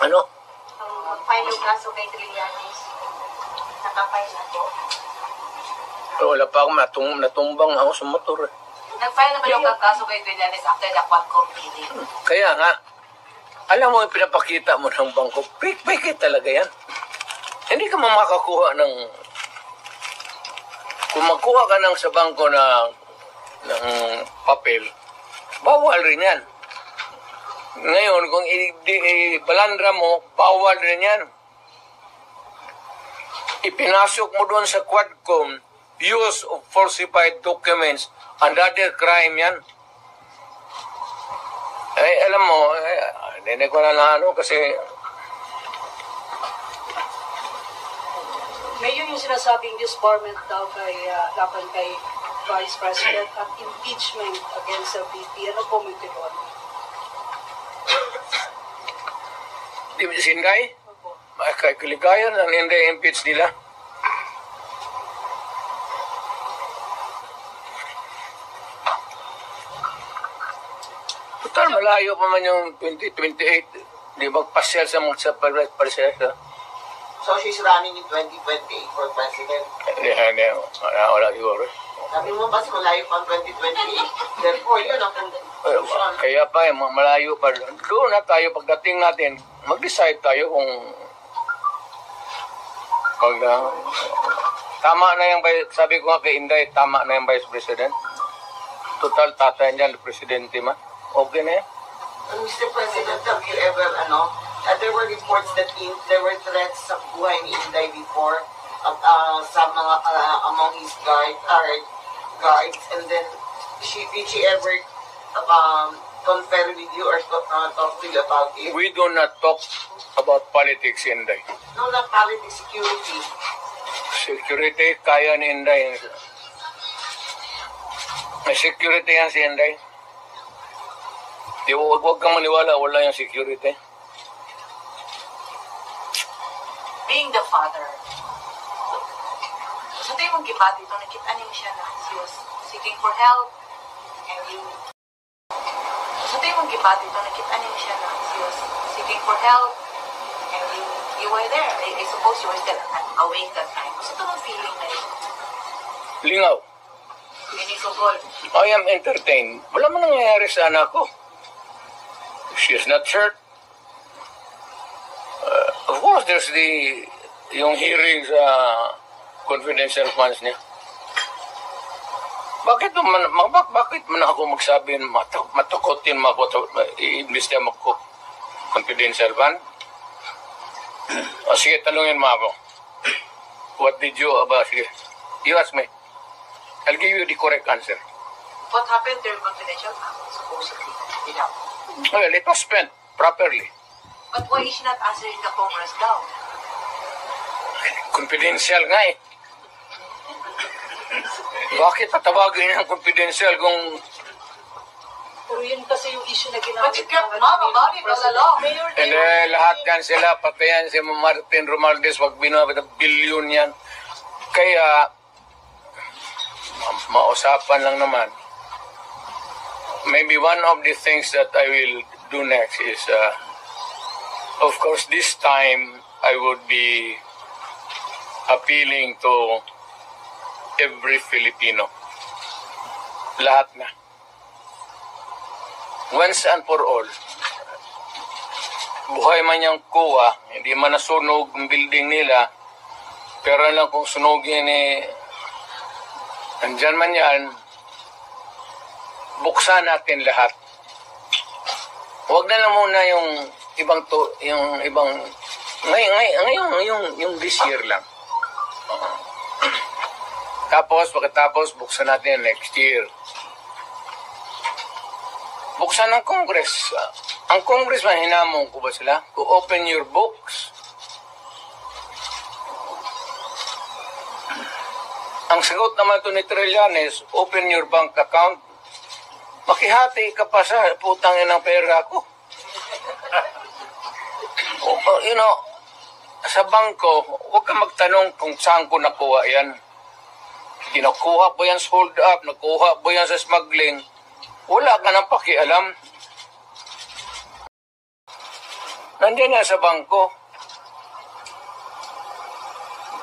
Ano? Mag-file yung kaso kay Trillanes. Nakapile na po. Wala pa akong natumbang ako sa motor. Nag-file na ba yung kaso kay Trillanes after the Quadcom meeting? Kaya nga, alam mo, pinapakita mo ng bangko, fake talaga yan. Hindi ka makakuha ng... Kung magkuha ka ng sa bangko ng papel, bawal rin yan. Ngayon, kung balandra mo, bawal rin yan. Ipinasok mo doon sa Quadcom, use of falsified documents, another crime yan. Alam mo, hindi ko na kasi... Mayor, yung sinasabing disbarment daw laban kay Vice President at impeachment against the VP. Ano po may doon? Di ba sinday? Kay Kaligayan, ang hindi impeach nila. Total, malayo pa man yung 2028. Di magpasyal sa mga parsesa. So she's running in 2028 for president. Hindi. Wala siguro. Sabi mo ba malayo pa ang 2028? Therefore, yun ang conclusion. Kaya pa, malayo pa. Doon na tayo, pagdating natin, mag-decide tayo kung tama na yung, sabi ko nga kay Inday, tama na yung Vice President. Total, tatay niyan, Presidente man. Okay na yan. Mr. President, have you ever, there were reports that there were threats sa buhay ni Inday before sa mga, among his guards, and then did she ever confer with you or talk to you about it? We do not talk about politics, Inday. No, not politics, security. Security, kaya ni Inday. May security yan si Inday. Huwag kang maniwala, wala yung security. being the father, sa tayo mong gibati ito, nakita niyo siya na he was seeking for help, and you, sa tayo mong gibati ito, nakita niyo siya na he was seeking for help, and you were there. I suppose you were still awake that time. Kasi ito mong feeling na yun. Lingaw. Pinikugol. I am entertained. Wala mo nangyayari sa anak ko. She is not hurt. Of course, there's yung hearing sa confidential funds niya. Bakit man ako magsabi matakotin mo ako i-imbis niya ako confidential fund? O sige, tanungin mo ako. What did you about? Sige, you ask me. I'll give you the correct answer. What happened to your confidential fund, supposedly? You know? Well, it was spent properly. But why is she not answering the Congress daw? Confidential nga eh. Bakit tatawagin ng confidential kung... Pero yun kasi yung issue na ginamit. But you kept mum about it all along. Hindi, lahat yan sila, pati yan si Martin Romualdez, wag binabit ng bilyon yan. Kaya, mausapan lang naman. Maybe one of the things that I will do next is, of course, this time I would be appealing to every Filipino. Lahat na. Once and for all, buhay man yung kuha, hindi man nasunog ang building nila, pero lang kung sunugin andyan man yan, buksan natin lahat. Huwag na lang muna yung ngayon, yung this year lang. Tapos, pagkatapos, buksan natin next year. Buksan ng Congress. Ang Congress, hinamon ko ba sila? To open your books. Ang sagot naman ito ni Trillanes, open your bank account. Makihati ka pa sa putang ng pera ko. You know, sa bangko, huwag ka magtanong kung saan ko nakuha yan. Kinukuha ba yan sa hold up? Nakuha ba yan sa smuggling? Wala ka nang pakialam. Nandiyan yan sa bangko.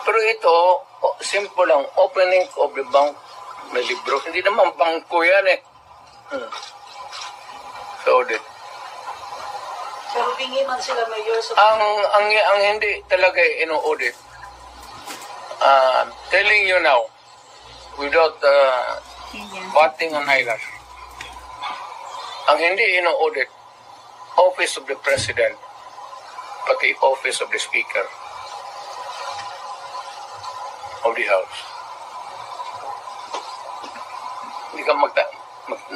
Pero ito, simple lang. Opening of the bank na libro. Hindi naman bangko yan eh. So, Pero bingi man sila mayor sa... ang hindi talaga ino-audit. Telling you now, without batting on eyelash. Ang hindi ino-audit, Office of the President, pati Office of the Speaker of the House. Hindi ka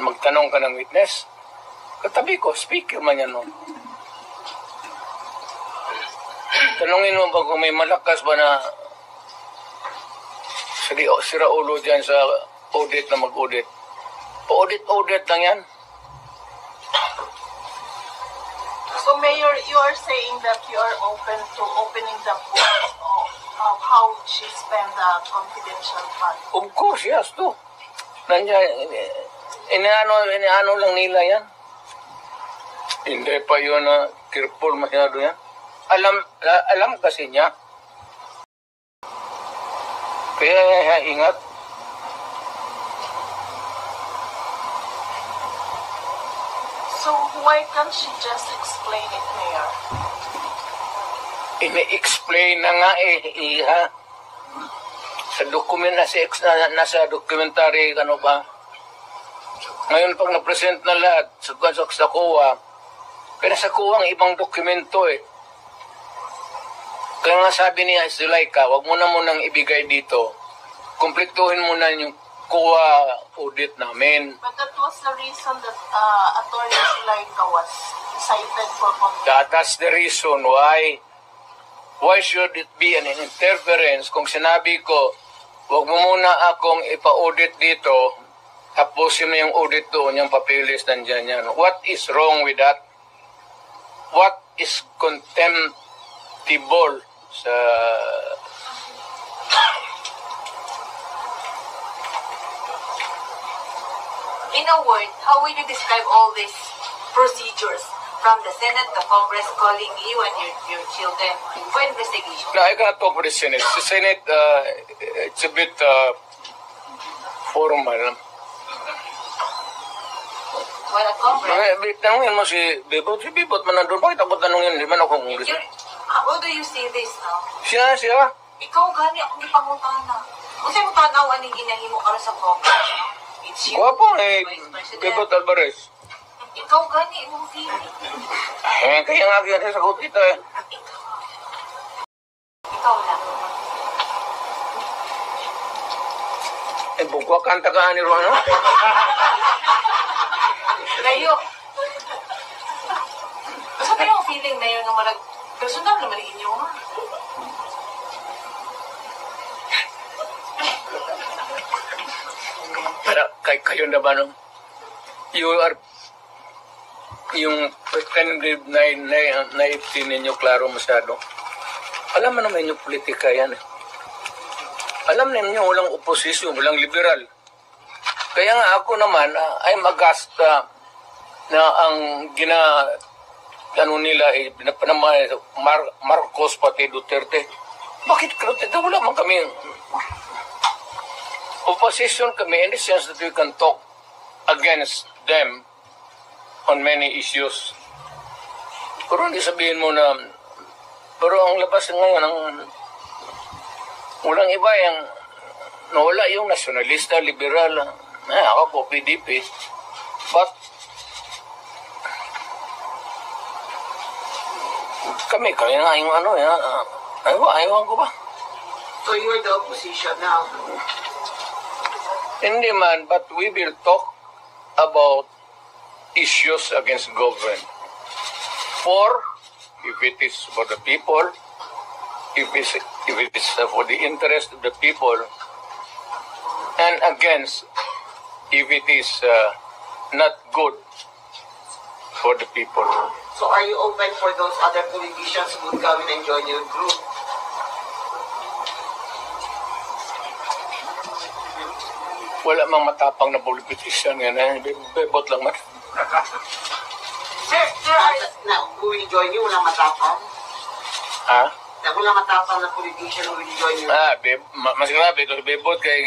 magtanong ka ng witness. Katabi ko, speaker man yan nun. Tanungin mo ba kung may malakas ba na sira ulo dyan sa audit na mag-audit. Pa-audit lang yan. So, Mayor, you are saying that you are open to opening the book of how she spent the confidential fund? Of course, yes, to. Nandiyan, inaano lang nila yan. Hindi pa yun na careful masyado yan. Alam kasi niya. Kaya ingat. So why can't she just explain it, Mayor? Ini-explain na nga iha. Sa document nasa documentary, ano ba? Ngayon pag na-present na lahat sa kuha, pero sa kuha ang ibang dokumento eh. Kaya nga sabi niya, Zuleika, wag mo na munang ibigay dito. Kumpletuhin mo na yung kuha audit namin. But that was the reason that Attorney Zuleika was cited for contempt. That's the reason why. Why should it be an interference kung sinabi ko, wag mo muna akong ipa-audit dito, tapusin mo yung audit doon, yung papilis nandyan yan. What is wrong with that? What is contemptible sa In a word, how will you describe all these procedures from the Senate, the Congress calling you and your children for investigation? No, I cannot talk for the Senate. The Senate, it's a bit formal. Well, at Congress, Tanungin mo si Bebot. Si Bebot man nandun. Bakit ako tanungin? Di man ako Congress. how do you see this now? Siya. Ikaw gani akong gipangutana. Kung sa'yo tanaw aning ginahimo ka sa Congress, it's you, Guwapo Vice President. Bebot Alvarez. Ikaw gani imong feeling. Kaya nga kaya sagot kita eh. Ikaw lang. Bukwa kanta ka ni Ron, no? Layo. Basta tayo ang feeling na yun nga marag personal naman inyo nga. Para kayo na ba nung you are yung pretended naivety ninyo klaro masyado. Alam mo naman yung politika yan eh. Alam ninyo walang oposisyon, walang liberal. Kaya nga ako naman ay magasta na ang nila ay pinapanaman Marcos pati Duterte. Bakit Duterte? Wala man kami opposition kami in the sense that we can talk against them on many issues. Pero hindi sabihin mo na pero ang labas ngayon ang walang iba yung nawala yung nasyonalista, liberal. Ako po, PDP. But kami nga yung ano yan. Ayaw ko ba? So you're the opposition now? Hindi man, but we will talk about issues against government. If it is for the people, if it is for the interest of the people, and against if it is not good for the people. So are you open for those other politicians who would come in and join your group? Wala mang matapang na politician yan. Bebot lang man. Sir, who will join you? Walang matapang? Ha? Walang matapang na politician who will join you? Mas grabe ito. Bebot kaya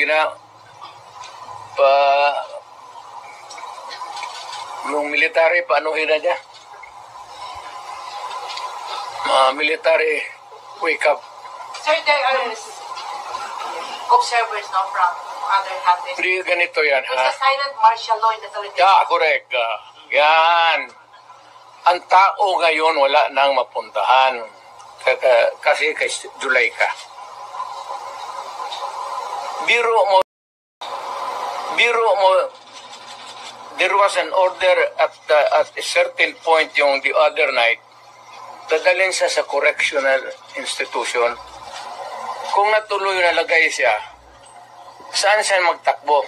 yung military, paanuhin na niya. Military, wake up. Sir, there are observers now from other countries. Hindi ganito yan, There's a silent martial law in the Philippines. Correct. Yan. Ang tao ngayon wala nang mapuntahan. Kasi kay July ka. Biro mo, there was an order at a certain point yung the other night, dadalhin siya sa correctional institution. Kung natuloy nalagay siya, saan siya magtakbo?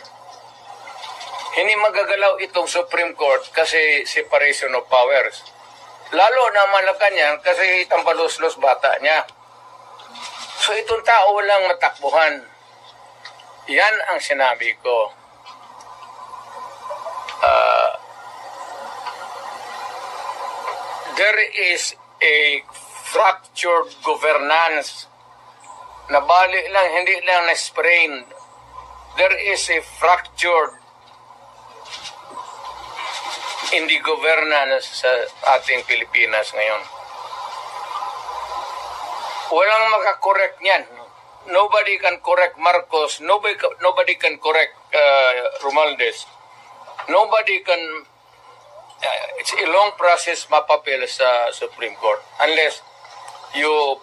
Hindi magagalaw itong Supreme Court kasi separation of powers. Lalo na Malacanang kasi itambalos-los bata niya. So itong tao walang matakbuhan. Yan ang sinabi ko. There is a fractured governance. Nabali lang, hindi lang na-sprain. There is a fractured in the governance sa ating Pilipinas ngayon. Walang makakorek niyan. Nobody can correct Marcos. Nobody can correct Romualdez. Nobody can... it's a long process mapapil sa Supreme Court unless you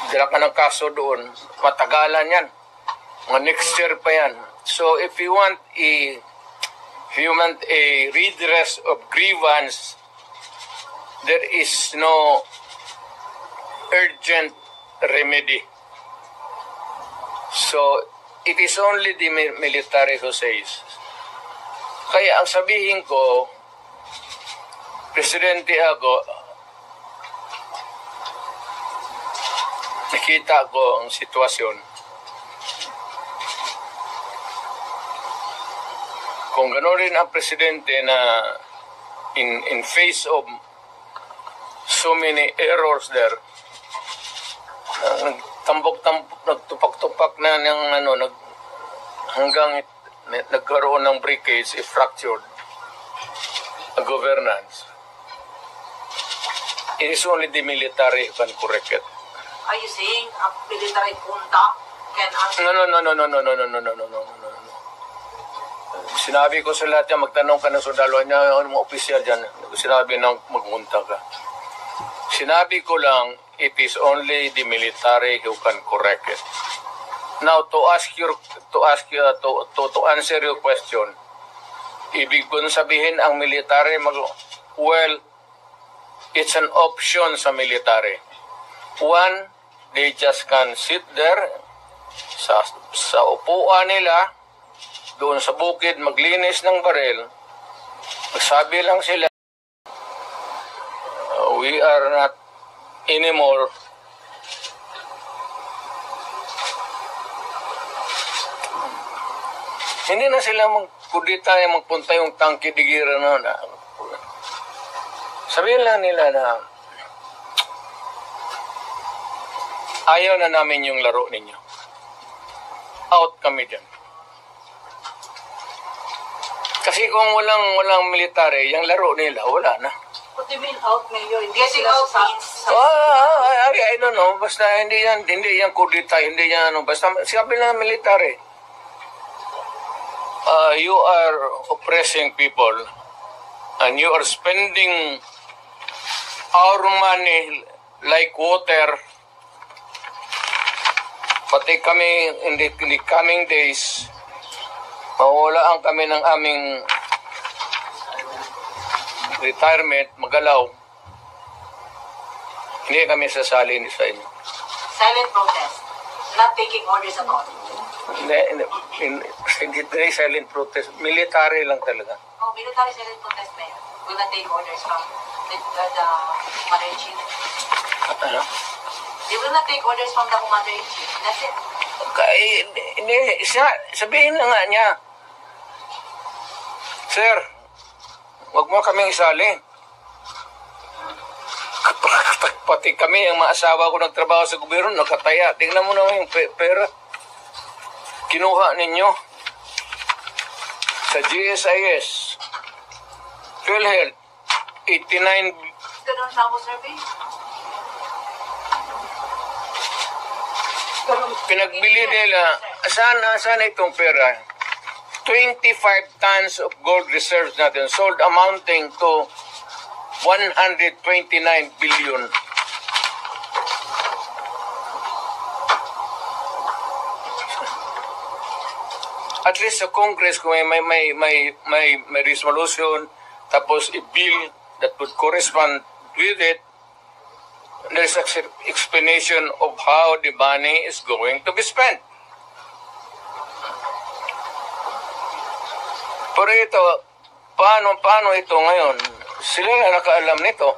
dala ka ng kaso doon, matagalan yan. Next year pa yan. So if you want a redress of grievance, there is no urgent remedy. So it is only the military who says. Kaya ang sabihin ko, Presidente ako, nakikita ko ang sitwasyon. Kung gano'n rin ang presidente na in face of so many errors there, nagtupak-tupak na ng hanggang nagkaroon ng breakage, fractured governance. It is only the military who can correct it. Are you saying a military junta can answer? No. Sinabi ko sa lahat yan, magtanong ka ng sundalo niya, mga opisyal dyan. Sinabi nang magunta ka. Sinabi ko lang, it is only the military who can correct it. Now, to answer your question, ibig ko sabihin ang military, well, it's an option sa military. One, they just can sit there sa upuan nila, doon sa bukid, maglinis ng baril. Magsabi lang sila, we are not anymore hindi na sila magkudita, magpunta yung tangke digira na. Sabihin lang nila na ayaw na namin yung laro ninyo. Out kami dyan. Kasi kung walang military, yung laro nila, wala na. What do you mean out, Mayor? Hindi Getting sila out means I don't know. Basta hindi yan kudita, hindi yan basta sabi lang military. You are oppressing people and you are spending our money like water. Pati kami in the coming days, mawalaan kami ng aming retirement, magalaw. Hindi kami sasali sa inyo. silent protest, not taking orders at all. Hindi silent protest. Military lang talaga. Oh, military silent protest, Mayor. Will not take orders from the commander-in-chief. Ano? They will not take orders from the commander-in-chief. That's it. Hindi, sabihin na nga niya, Sir, wag mo kaming isali. Pati kami, ang mga asawa ko nagtrabaho sa gobyerno, nakataya. Tingnan mo naman yung pera. Kinuha ninyo sa GSIS, PhilHealth, 89. Ganun sample survey? Pinagbili nila, saan itong pera? 25 tons of gold reserves natin sold amounting to 129 billion. At least sa Congress, kung may resolution, tapos a bill that would correspond with it, there's an explanation of how the money is going to be spent. Pero ito, paano ito ngayon? Sila na nakaalam nito.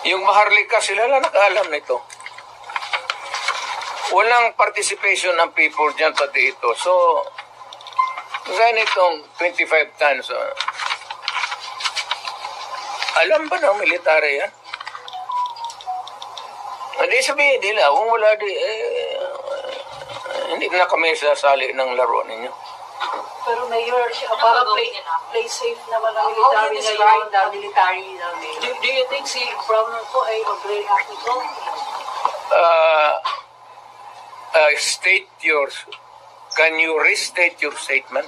Yung Maharlika, sila na nakaalam nito. Walang participation ng people dyan pati ito. So, ganitong 25 tons. Alam ba ng military yan? Hindi sabihin nila, kung wala hindi na kami sasali ng laro ninyo. Pero Mayor, para play safe naman ang military ngayon. Do you think si Browner po ay mag-react nito? Can you restate your statement?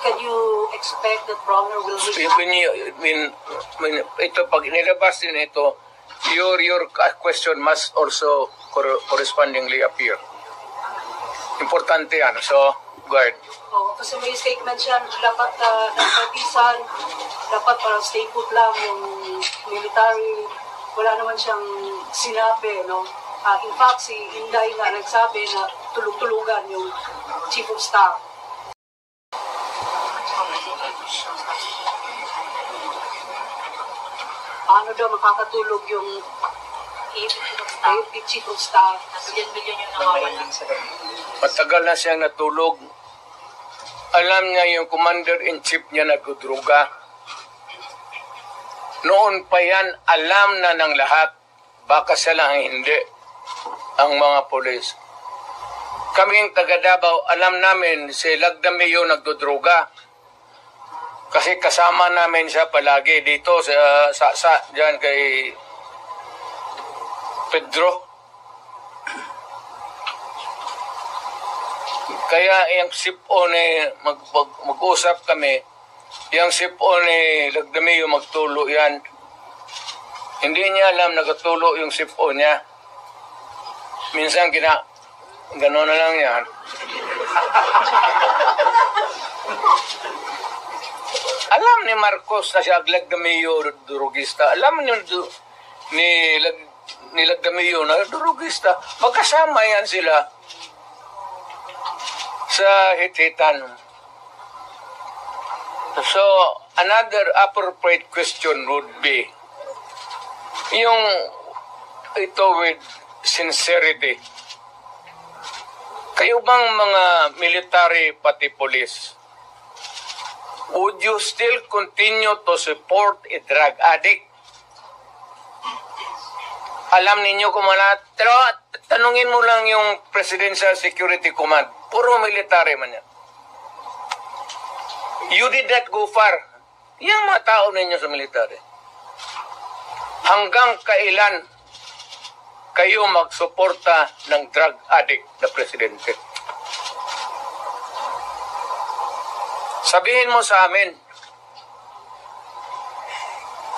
Can you expect that Browner will react? When ito, pag nilabas din ito, your question must also correspondingly appear. Importante yan. So, go ahead. Kasi may statement siya, dapat nagpatisan, dapat parang stay put lang yung military. Wala naman siyang sinabi, no? In fact, si Inday nga nagsabi na tulog-tulugan yung Chief of Staff. Paano daw makakatulog yung AFP Chief of Staff. Bilyon yung nawawala. Matagal na siyang natulog. Alam niya yung commander-in-chief niya nagdudruga. Noon pa yan, alam na ng lahat. Baka siya lang hindi. Ang mga polis. Kaming taga Davao, alam namin si Lagdameo nagdudruga. Kasi kasama namin siya palagi dito sa diyan kay Pedro. Kaya yung sip-on mag-usap kami, yung sip-on Lagdameo magtulo yan. Hindi niya alam nagatulo yung sip-on niya. Minsan gano'n na lang yan. Alam ni Marcos na siya Lagdameo durugista. Alam ni Lagdameo na durugista. Magkasama yan sila sa hit-hitan. So, another appropriate question would be, yung ito with sincerity. Kayo bang mga military pati police, would you still continue to support a drug addict? Alam ninyo kung pero tanungin mo lang yung Presidential Security Command. Puro military man yan. You did not go far. Yung mga tao ninyo sa military. Hanggang kailan kayo magsuporta ng drug addict na presidente? Sabihin mo sa amin.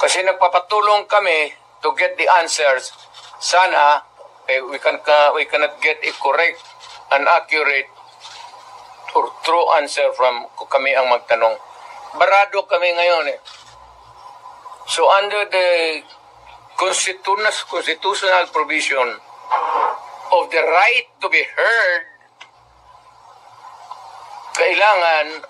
Kasi nagpapatulong kami to get the answers. Sana we cannot get a correct and accurate or true answer from kami ang magtanong. Barado kami ngayon eh. So under the constitutional provision of the right to be heard, kailangan